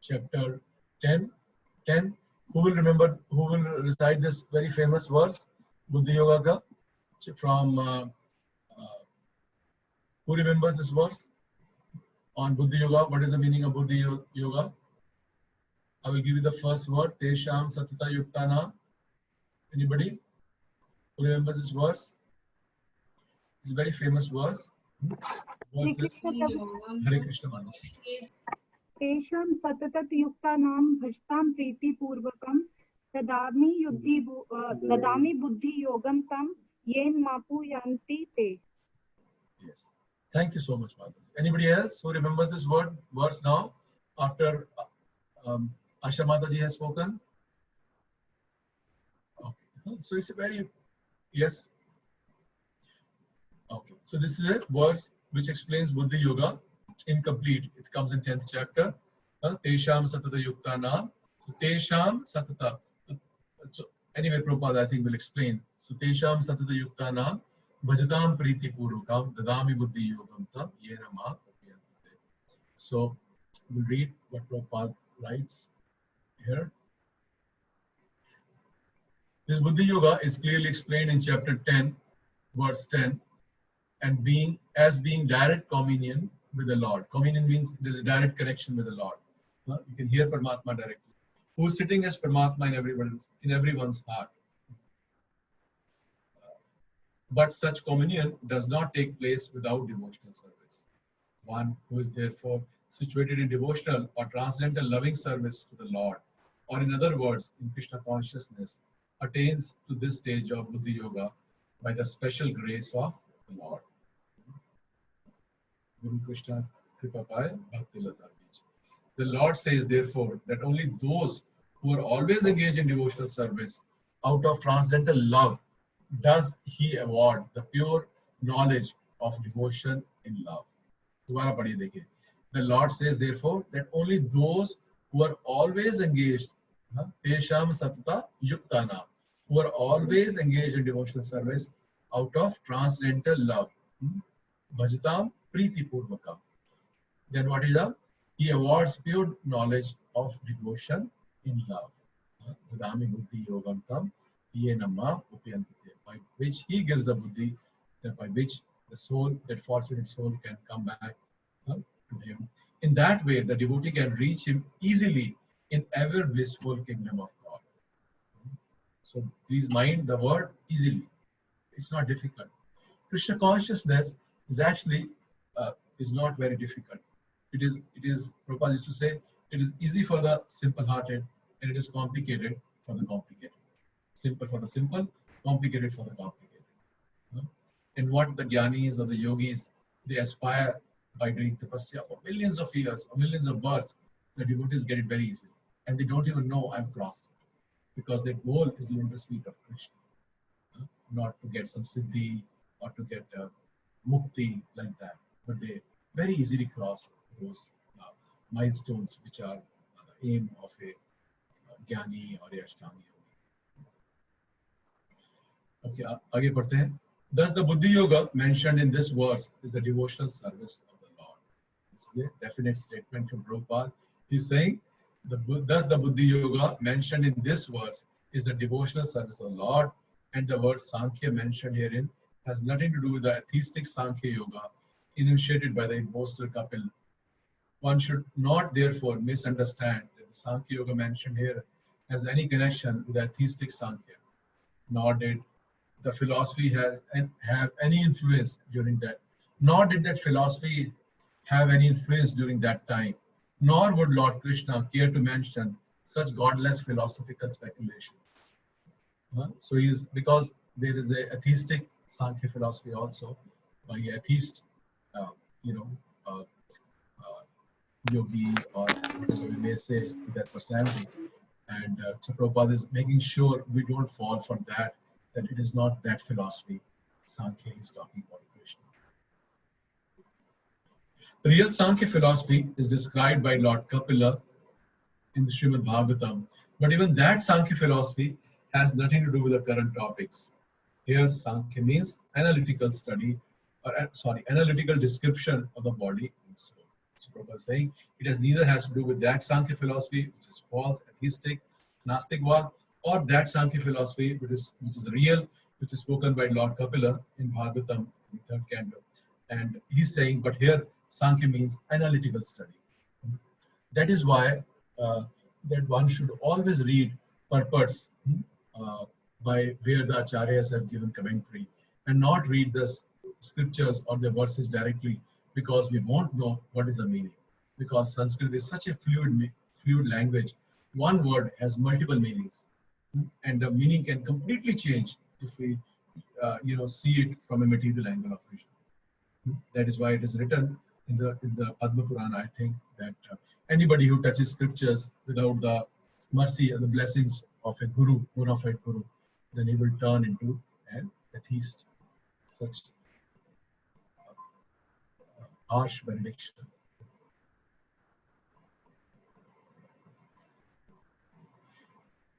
chapter 10. Who will remember, who will recite this very famous verse, Buddhi Yoga, from, who remembers this verse on Buddhi Yoga? What is the meaning of Buddhi Yoga? I will give you the first word, Tesham Satata Yuktana. Anybody who remembers this verse? It's a very famous verse. Verse is Hare Krishna Manu. तेषां सततत युक्तानां भजतां प्रीतिपूर्वकं ददामि बुद्धि योगं तं येन मापुयांति ते. Yes. Thank you so much, Mother. Anybody else who remembers this verse now after Asha Mataji has spoken? Okay. So it's a very, yes. Okay. So this is a verse which explains Buddhi Yoga. Incomplete. It comes in 10th chapter. Tesham Satata Yuktana. Tesham Satata. So anyway, Prabhupada I think will explain. So Tesham Satata Yuktana. Bhajatam Priti Purukam. Dadami Buddhi Yogam Tam. Yena Ma. So we'll read what Prabhupada writes here. This Buddhi Yoga is clearly explained in chapter 10, verse 10, and being direct communion with the Lord. Communion means there's a direct connection with the Lord. You can hear Paramatma directly, who is sitting as Paramatma in everyone's heart. But such communion does not take place without devotional service. One who is therefore situated in devotional or transcendental loving service to the Lord, or in other words, in Krishna consciousness, attains to this stage of Buddhi Yoga by the special grace of the Lord. Guru Krishna Kripapai Bhakti Lata. The Lord says, therefore, that only those who are always engaged in devotional service out of transcendental love does He award the pure knowledge of devotion in love. The Lord says, therefore, that only those who are always engaged, Tesham Satata Yuktana, who are always engaged in devotional service out of transcendental love, Bhajatam Priti Purvakam. Then what is that? He awards pure knowledge of devotion in love. Dadami Buddhi Yogam Tam Yena Ma Upyantate, by which He gives the Buddhi, by which the soul, that fortunate soul, can come back to Him. In that way, the devotee can reach Him easily in ever blissful kingdom of God. So please mind the word easily. It's not difficult. Krishna consciousness is actually is not very difficult. It is Prabhupada used to say, it is easy for the simple-hearted and it is complicated for the complicated. Simple for the simple, complicated for the complicated. And what the jnanis or the yogis, they aspire by doing tapasya for millions of years or millions of births, the devotees get it very easily. And they don't even know I've crossed it. Because their goal is the lotus feet of Krishna. Not to get some siddhi or to get mukti like that. But they very easily cross those milestones which are the aim of a jnani or a ashtanga yogi. Okay, आगे बढ़ते हैं. Thus, the Buddhi Yoga mentioned in this verse is the devotional service of the Lord. This is a definite statement from Prabhupada. He's saying, thus the Buddhi Yoga mentioned in this verse is the devotional service of the Lord, and the word Sankhya mentioned herein has nothing to do with the atheistic Sankhya Yoga initiated by the impostor Kapil. One should not therefore misunderstand that the Sankhya Yoga mentioned here has any connection with the atheistic Sankhya, nor did the philosophy have any influence during that, nor did that philosophy have any influence during that time, nor would Lord Krishna care to mention such godless philosophical speculations. So because there is a atheistic Sankhya philosophy also by atheist, yogi or whatever we may say that personality, and so Prabhupada is making sure we don't fall for that it is not that philosophy Sankhya is talking about Krishna. The real Sankhya philosophy is described by Lord Kapila in the Srimad Bhagavatam, but even that Sankhya philosophy has nothing to do with the current topics. Here Sankhya means analytical study, analytical description of the body and soul. So Prabhupada is saying it has to do with that Sankhya philosophy, which is false, atheistic, Nastikvad, or that Sankhya philosophy which is real, which is spoken by Lord Kapila in Bhagavatam, in the 3rd canto. And he's saying, but here Sankhya means analytical study. That is why that one should always read purports by where the acharyas have given commentary, and not read the scriptures or the verses directly, because we won't know what is the meaning. Because Sanskrit is such a fluid language. One word has multiple meanings, and the meaning can completely change if we see it from a material angle of vision. That is why it is written in the Padma Purana, I think, that anybody who touches scriptures without the mercy and the blessings of a guru, bona fide guru, then he will turn into an atheist. Such harsh benediction.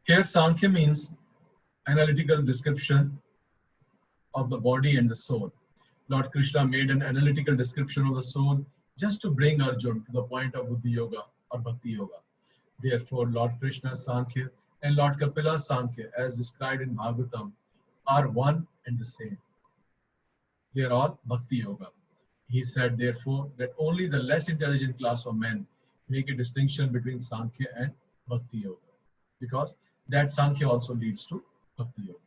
Here Sankhya means analytical description of the body and the soul. Lord Krishna made an analytical description of the soul just to bring Arjuna to the point of Buddhi Yoga or Bhakti Yoga. Therefore, Lord Krishna's Sankhya and Lord Kapila's Sankhya, as described in Bhagavatam, are one and the same. They are all Bhakti Yoga. He said, therefore, that only the less intelligent class of men make a distinction between Sankhya and Bhakti Yoga, because that Sankhya also leads to Bhakti Yoga.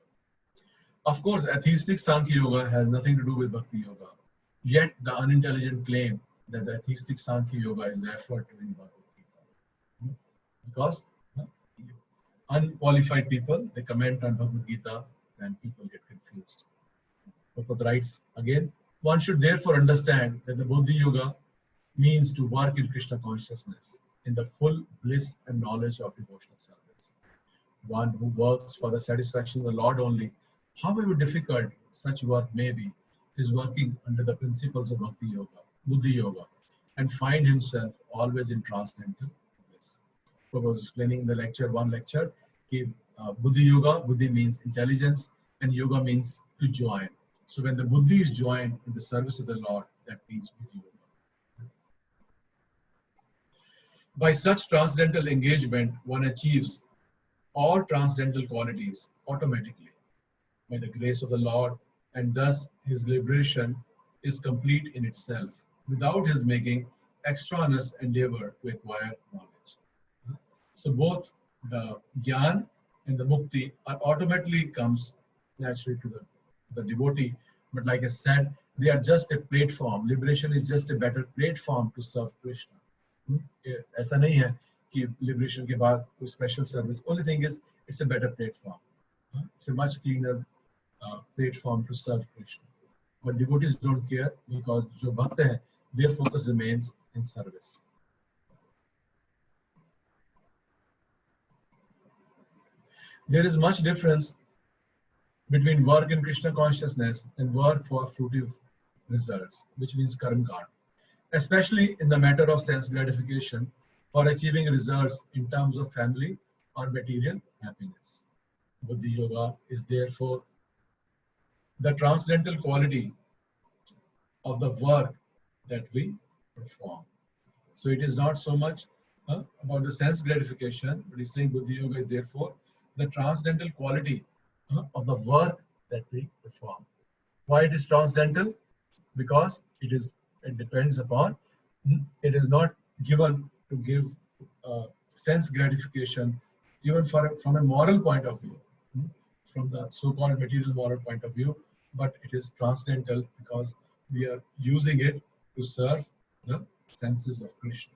Of course, atheistic Sankhya Yoga has nothing to do with Bhakti Yoga. Yet the unintelligent claim that the atheistic Sankhya Yoga is referred to in Bhagavad Gita. Because unqualified people, they comment on Bhagavad Gita, and people get confused. Prabhupada writes again, one should therefore understand that the Buddhi Yoga means to work in Krishna consciousness in the full bliss and knowledge of devotional service. One who works for the satisfaction of the Lord only, however difficult such work may be, is working under the principles of Bhakti Yoga, Buddhi Yoga, and find himself always in transcendental bliss. Prabhupada was explaining in the one lecture, Buddhi Yoga, Buddhi means intelligence, and Yoga means to join. So when the Buddhi is joined in the service of the Lord, that means Buddhi Yoga. By such transcendental engagement, one achieves all transcendental qualities automatically by the grace of the Lord, and thus his liberation is complete in itself, without his making extraneous endeavor to acquire knowledge. So both the Gyan and the Mukti are automatically comes naturally to the devotee, but like I said, they are just a platform. Liberation is just a better platform to serve Krishna. ऐसा नहीं है कि liberation के बाद कोई special service. Only thing is, it's a better platform. It's a much cleaner platform to serve Krishna. But devotees don't care, because जो भक्त हैं, their focus remains in service. There is much difference between work in Krishna consciousness and work for fruitive results, which means karma kand, especially in the matter of sense gratification or achieving results in terms of family or material happiness. Buddhi Yoga is therefore the transcendental quality of the work that we perform. So it is not so much about the sense gratification, but he's saying Buddhi Yoga is therefore the transcendental quality of the work that we perform. Why it is transcendental? Because it depends upon, it is not given to give sense gratification, even from a moral point of view, from the so-called material moral point of view, but it is transcendental because we are using it to serve the senses of Krishna,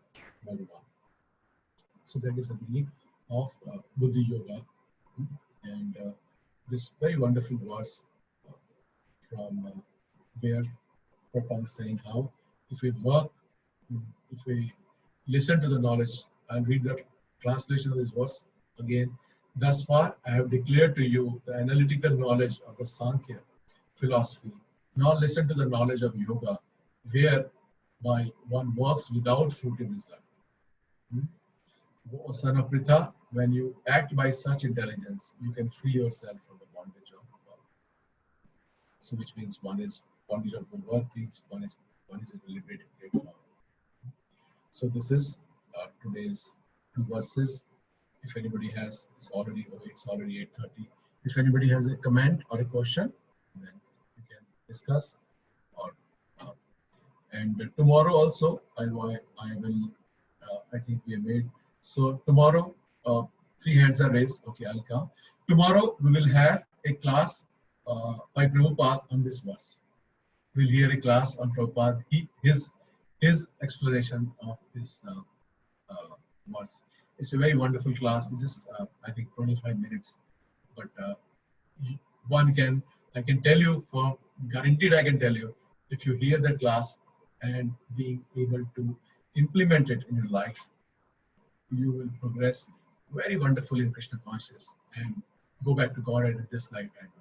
Bhagavan. So that is the meaning of Buddhi Yoga. And this very wonderful verse from where Prabhupada is saying how if we work, if we listen to the knowledge, I'll read the translation of this verse again. Thus far, I have declared to you the analytical knowledge of the Sankhya philosophy. Now listen to the knowledge of yoga, whereby one works without fruitive result. O son of Pritha, when you act by such intelligence, you can free yourself from the bondage of the world. So, which means one is bondage of the workings, one is a liberated platform. So this is today's two verses. If anybody has, it's already 8:30. If anybody has a comment or a question, then you can discuss. Or and tomorrow also, I will. I think we have made. So tomorrow, 3 hands are raised. Okay, I'll come. Tomorrow we will have a class by Prabhupada on this verse. We'll hear a class on Prabhupada, his explanation of this verse. It's a very wonderful class. It's just I think 25 minutes, but I can tell you for guaranteed, I can tell you, if you hear that class and being able to implement it in your life, you will progress very wonderfully in Krishna consciousness and go back to Godhead in this lifetime.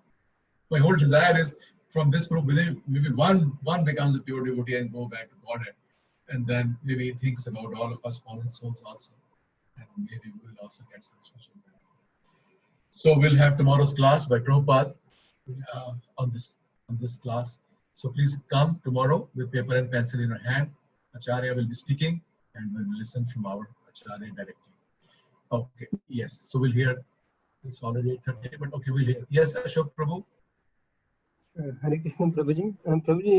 My whole desire is from this group, maybe one becomes a pure devotee and go back to Godhead, and then maybe he thinks about all of us fallen souls also, and maybe we will also get some social benefit. So we'll have tomorrow's class by Prabhupada on this class. So please come tomorrow with paper and pencil in your hand. Acharya will be speaking, and we'll listen from our Acharya directly. Okay, yes. So we'll hear. It's already 8:30, but okay, we'll hear. Yes, Ashok Prabhu. हरे कृष्ण प्रभु जी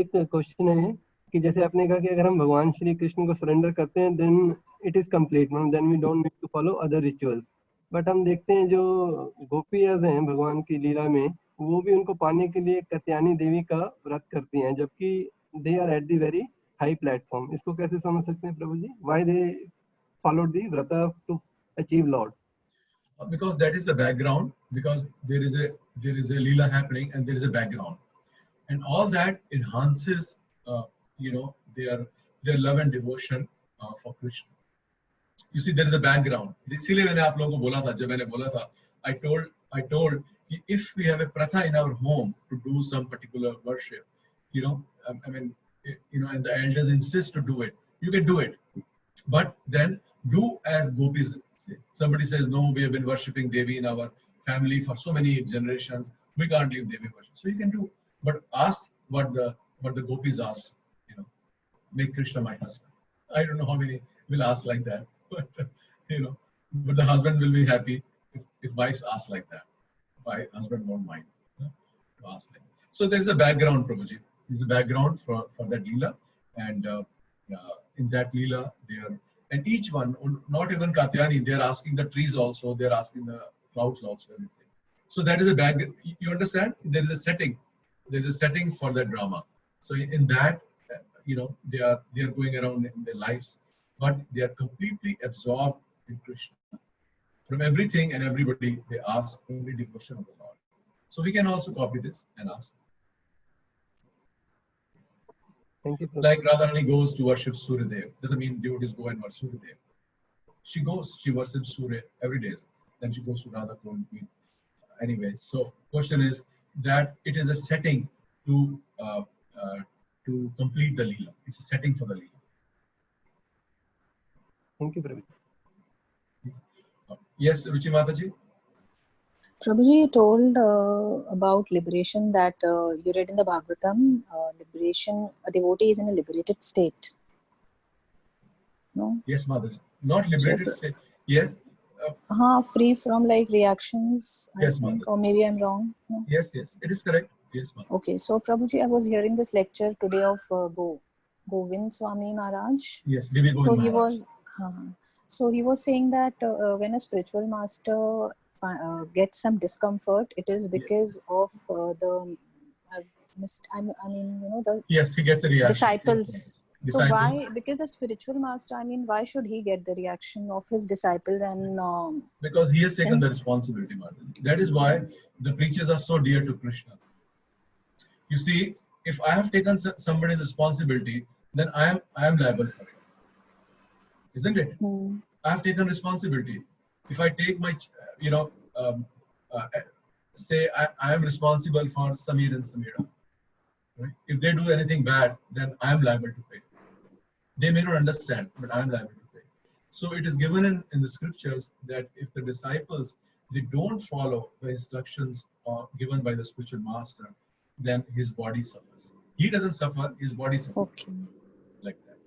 एक question है कि जैसे आपने कहा कि अगर हम भगवान श्री कृष्ण को सरेंडर करते हैं then it is complete, then we don't need to follow other rituals. But हम देखते हैं जो गोपियाज हैं भगवान की लीला में, वो भी उनको पाने के लिए कत्यानी देवी का व्रत करती हैं, जबकि they are at the very high platform. इसको कैसे समझ सकते हैं प्रभु जी? Why they followed the vrat to achieve lord? Because that is the background, because there is a lila happening and there is a background, and all that enhances their love and devotion for Krishna. You see, there is a background. इसीलिए मैंने आप लोगों को बोला था, जब मैंने बोला था, I told कि if we have a pratha in our home to do some particular worship, and the elders insist to do it, you can do it, but then do as gopis say. Somebody says, no, we have been worshipping Devi in our family for so many generations, we can't leave Devi worship. So you can do, but ask what the gopis ask, make Krishna my husband. I don't know how many will ask like that, but but the husband will be happy if wives ask like that. My husband won't mind to ask like that. So there's a background, Prabhuji. There's a background for that Leela, and in that Leela, and each one, not even Katyani, they're asking the trees also, they're asking the clouds also, everything. So that is a background. You understand? There is a setting. There is a setting for that drama. So in that, they are going around in their lives, but they are completely absorbed in Krishna. From everything and everybody, they ask only devotion of the Lord. So we can also copy this and ask. Thank you. Like Radharani goes to worship Suryadev. Doesn't mean devotees go and worship Suryadev. She worships Surya every day. Then she goes to Radha Kund. Anyway, so question is that it is a setting to complete the Leela. It's a setting for the Leela. Thank you, Prabhu. Yes, Ruchi Mataji. Prabhuji, you told about liberation that you read in the Bhagavatam. Liberation, a devotee is in a liberated state. No? Yes, Mataji. Not liberated state. Yes. Free from like reactions, I Yes, think, Mataji. or maybe I'm wrong. No? Yes, yes, it is correct. Yes, Mataji. Okay, so Prabhuji, I was hearing this lecture today of Govind Swami Maharaj. Yes, Bibi So Govind he Maharaj. was, so he was saying that when a spiritual master gets some discomfort, it is because of the I mean, you know, the Yes, he gets a reaction. disciples. Yes, So disciples. why? Because the spiritual master, I mean, why should he get the reaction of his disciples? And Because he has taken the since responsibility, Mataji. That is why the preachers are so dear to Krishna. You see, if I have taken somebody's responsibility, then I am liable for it, isn't it? I have taken responsibility. If I take my, you know, say I am responsible for Samir and Samira. Right? If they do anything bad, then I am liable to pay. They may not understand, but I am liable to pay. So it is given in the scriptures that if the disciples, they don't follow the instructions given by the spiritual master, then his body suffers. He doesn't suffer, his body suffers. Okay. Like that.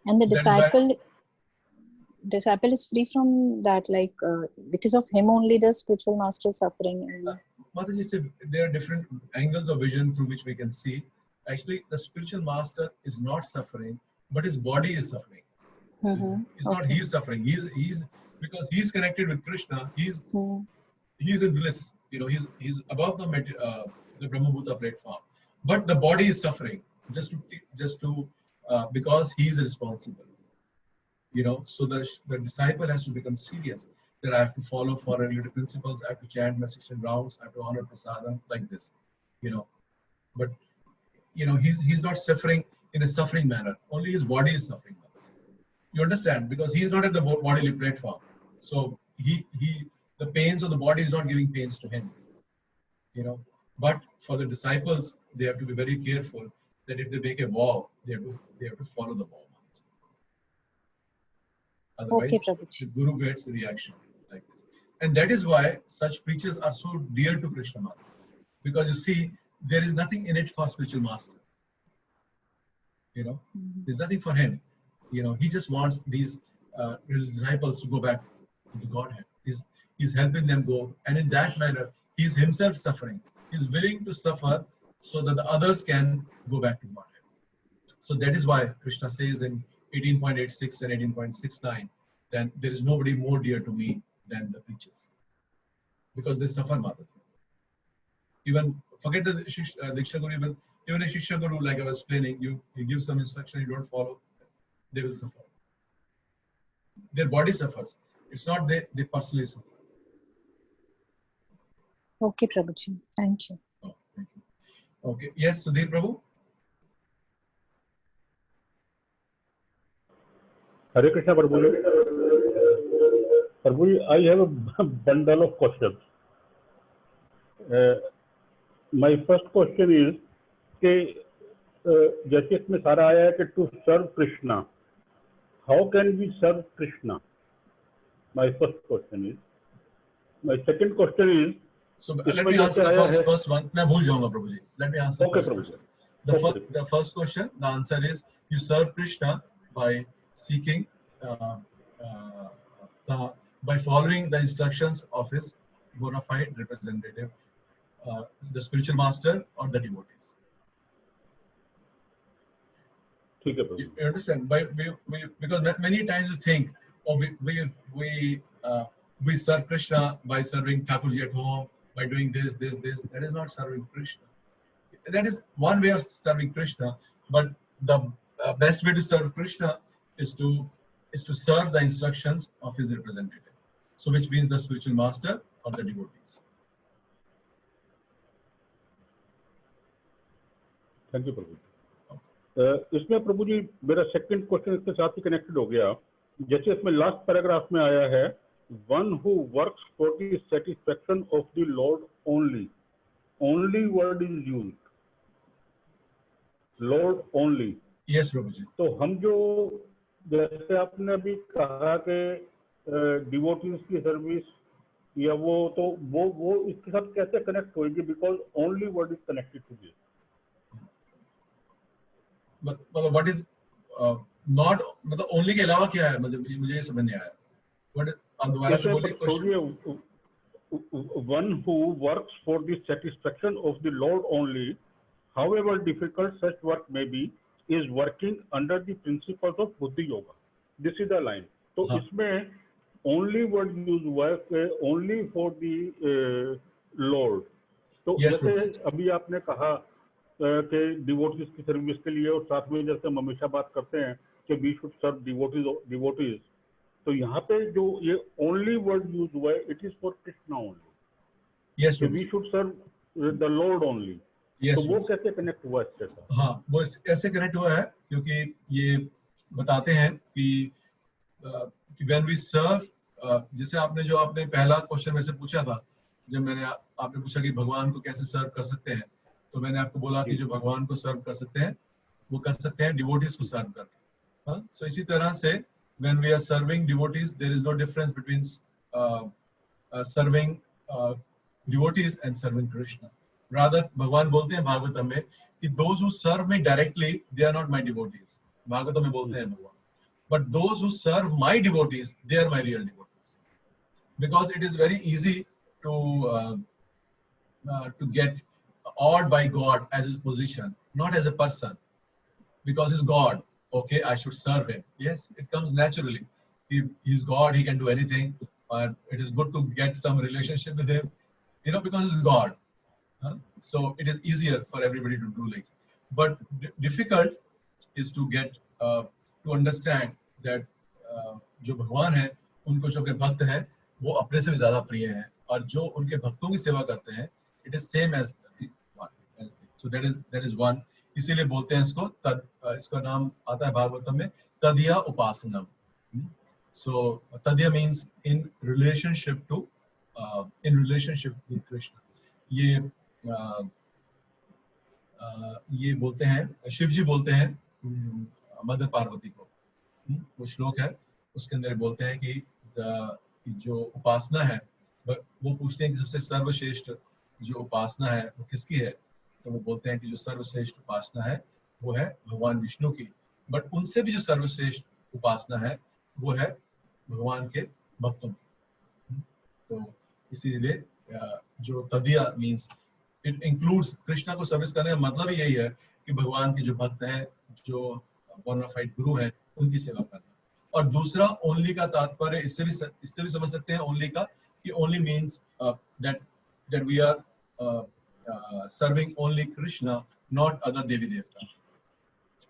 And the So that is why, disciple is free from that, like because of him only the spiritual master is suffering. And Mataji said there are different angles of vision through which we can see. Actually, the spiritual master is not suffering, but his body is suffering. It's not he is suffering. He's because he's connected with Krishna. He's in bliss. You know, he's above the Brahmabhuta platform. But the body is suffering just to because he is responsible. You know, so the disciple has to become serious that I have to follow four regulated principles. I have to chant my 16 rounds. I have to honor prasadam like this. You know, but you know he's not suffering in a suffering manner. Only his body is suffering. You understand? Because he is not at the bodily platform. So the pains of the body is not giving pains to him. You know, but for the disciples, they have to be very careful that if they make a vow, they have to follow the vow. Otherwise, the Guru gets a reaction like this. And that is why such preachers are so dear to Krishna Maharaj. Because you see, there is nothing in it for spiritual master. You know, there's nothing for him. You know, he just wants these his disciples to go back to the Godhead. He's helping them go. And in that manner, he's himself suffering. He's willing to suffer so that the others can go back to Godhead. So that is why Krishna says in 18.86 and 18.69, then there is nobody more dear to me than the preachers. Because they suffer, Mataji. Even, forget the Diksha Guru, even a Shishya Guru, like I was explaining, you give some instruction, you don't follow, they will suffer. Their body suffers. It's not they personally suffer. Okay, Prabhuji. Thank you. Oh, thank you. Okay. Yes, Sudhir Prabhu? Hare Krishna, Prabhuji. Prabhuji, I have a bundle of questions. My first question is कि जैसे इसमें सारा आया है कि to serve Krishna, how can we serve Krishna? My first question is. My second question is. So let me answer the first one. मैं भूल जाऊंगा प्रभु जी. Let me answer the first question. The first question, the answer is you serve Krishna by seeking, by following the instructions of his bona fide representative, the spiritual master or the devotees. You understand? Because many times you think, oh, we serve Krishna by serving Thakurji at home, by doing this. That is not serving Krishna. That is one way of serving Krishna, but the best way to serve Krishna is to serve the instructions of his representative. So, which means the spiritual master or the devotees. Thank you, Prabhu. इसमें प्रभु जी मेरा second question इसके साथ ही connected हो गया. जैसे इसमें last paragraph में आया है, one who works for the satisfaction of the Lord only. Only word is used. Lord only. Yes, प्रभु जी. तो हम जो जैसे आपने अभी कहा कि डिवोटीज की सर्विस या वो तो वो इसके साथ कैसे कनेक्ट होगी, because only word is connected to this. मतलब व्हाट इज नॉट, मतलब ओनली के अलावा क्या है, मतलब मुझे ये समझ नहीं आया। व्हाट आप दोबारा से बोलिए question. One who works for the satisfaction of the Lord only, however difficult such work may be, is working under the principles of Buddhi Yoga. This is the line. तो इसमें only word use हुआ है only for the Lord. तो जैसे अभी आपने कहा कि डिवोटीज की सर्विस के लिए, और साथ में जैसे हम हमेशा बात करते हैं कि we should serve devotees, तो यहाँ पे जो ये ओनली वर्ड यूज हुआ है, it is for Krishna only. Yes, we should serve the lord only. तो वो कैसे कनेक्ट हुआ इसके साथ? हाँ, वो ऐसे कनेक्ट हुआ है क्योंकि ये बताते हैं कि व्हेन वी सर्व, जैसे आपने पहला क्वेश्चन में से पूछा था, जब आपने पूछा कि भगवान को कैसे सर्व कर सकते हैं, तो मैंने आपको बोला कि जो भगवान को सर्व कर सकते हैं वो कर सकते हैं डिवोटीज को सर्व करके। हाँ, सो इसी तरह से when we are serving devotees, there is no difference between serving devotees and serving Krishna. Rather, भगवान बोलते हैं भागवतम में कि those who serve me directly, they are not my devotees. Bhagavatam में बोलते हैं भगवान, but those who serve my devotees, they are my real devotees. Because it is very easy to get awed by God as his position, not as a person, because he's God. Okay, I should serve him. Yes, it comes naturally. He's God, he can do anything, but it is good to get some relationship with him, because he's God. So it is easier for everybody to do like. But difficult is to get to understand that जो भगवान है, उनको जो अपने भक्त हैं वो अपने से भी ज्यादा प्रिय हैं, और जो उनके भक्तों की सेवा करते हैं, it is same as one. So that is one. इसीलिए बोलते हैं इसको इसका नाम आता है भागवतम में तदीया उपासनम। So तदीया means in relationship with Krishna. ये बोलते हैं, शिव जी बोलते हैं मदर पार्वती को। वो श्लोक है, उसके अंदर बोलते हैं कि जो उपासना है, वो पूछते हैं कि सबसे सर्वश्रेष्ठ जो उपासना है वो किसकी है, तो वो बोलते हैं कि जो सर्वश्रेष्ठ उपासना है वो है भगवान विष्णु की, बट उनसे भी जो सर्वश्रेष्ठ उपासना है वो है भगवान के भक्तों की। तो इसीलिए जो तदिया मीन्स इट इंक्लूड्स, कृष्णा को सर्विस करने का मतलब ही यही है कि भगवान के जो भक्त हैं, जो बोनाफाइड गुरु हैं, उनकी सेवा करना। और दूसरा ओनली का तात्पर्य इससे भी समझ सकते हैं ओनली का, कि only means that we are serving only Krishna, not other Devi Devta.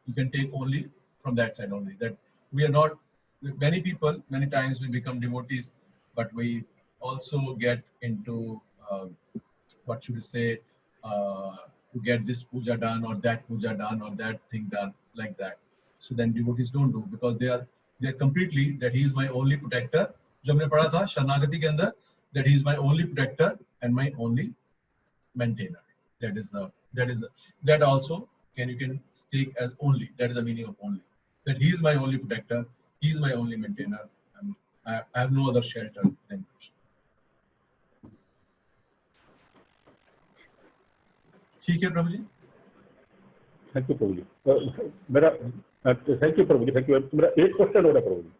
You can take only from that side only. That we are not, many people, many times we become devotees, but we also get into, what should we say, to get this puja done or that puja done or that thing done, like that. So then devotees don't do, because they are completely, that he is my only protector. जो हमने पढ़ा था शरणागति के अंदर, that he is my only protector and my only maintainer. That also you can take as only. That is the meaning of only. That he is my only protector, he is my only maintainer, and I have no other shelter than Krishna. ठीक है प्रभु जी। Thank you प्रभु जी। मेरा thank you प्रभु जी, thank you. मेरा एक क्वेश्चन और है प्रभु जी,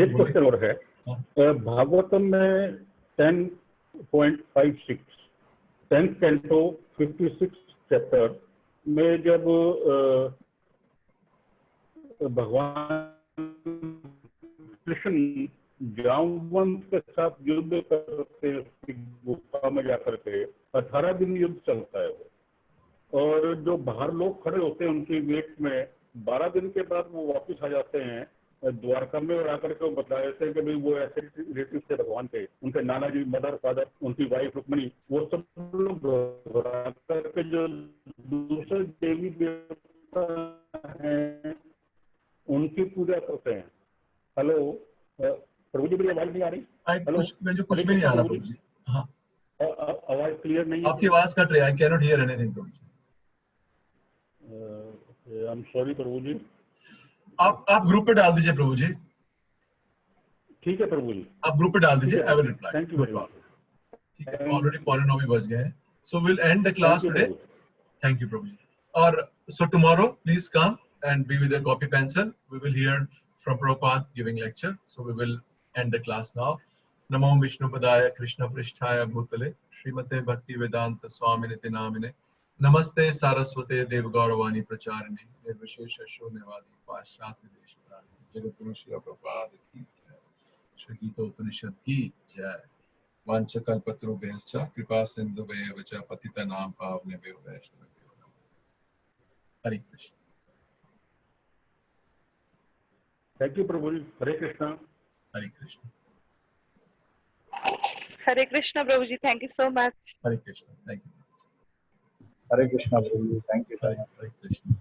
एक क्वेश्चन और है। भागवतम में 10.56 10th कैंटो 56 चैप्टर में जब भगवान कृष्ण जामवंत के साथ युद्ध करते, गुफा में जाकर के 18 दिन युद्ध चलता है वो, और जो बाहर लोग खड़े होते हैं उनकी वेट में, 12 दिन के बाद वो वापस आ जाते हैं द्वारका में, और आकर के वो बता देते हैं कि भाई वो ऐसे रिलेटिव थे भगवान के, उनके नाना जी, मदर, फादर, उनकी वाइफ रुक्मिणी, वो सब लोग करके जो दूसरे देवी देवता हैं उनकी पूजा करते हैं। हेलो प्रभु जी, मेरी आवाज नहीं आ रही? हेलो, कुछ भी नहीं आ रहा प्रभु जी। हाँ, आवाज क्लियर नहीं है, आपकी आवाज कट रही है। I can not hear anything Prabhu ji. I am sorry Prabhu ji. आप ग्रुप पे डाल दीजिए प्रभु जी। ठीक है प्रभु जी, आप ग्रुप पे डाल दीजिए, I will reply. Thank you very much. ठीक है, ऑलरेडी 9:15 बज गए हैं. So we'll end the class today. Thank you, Prabhuji. Or so tomorrow, please come and be with a copy pencil. We will hear from Prabhupada giving lecture. So we will end the class now. Namo Vishnu Padaya Krishna Pristhaya Bhutale Srimate Bhakti Vedanta Swaminiti Namine Namaste Saraswate Devgauravani Pracharine Nirvishesha Shunyavadi Paschati Deshparani Jagatguru Srila Prabhupada ki jai. Shri Gita Upanishad ki jai. Vanchakalpatarubhyascha kripa sindhubhaya vacha patitanam pavnebhyo vaishnavebhyo namo. Hare Krishna. Thank you, Prabhuji. Hare Krishna. Hare Krishna. Hare Krishna, Prabhuji. Thank you so much. Hare Krishna. Thank you. Hare Krishna, Prabhuji. Thank you so much. Hare Krishna.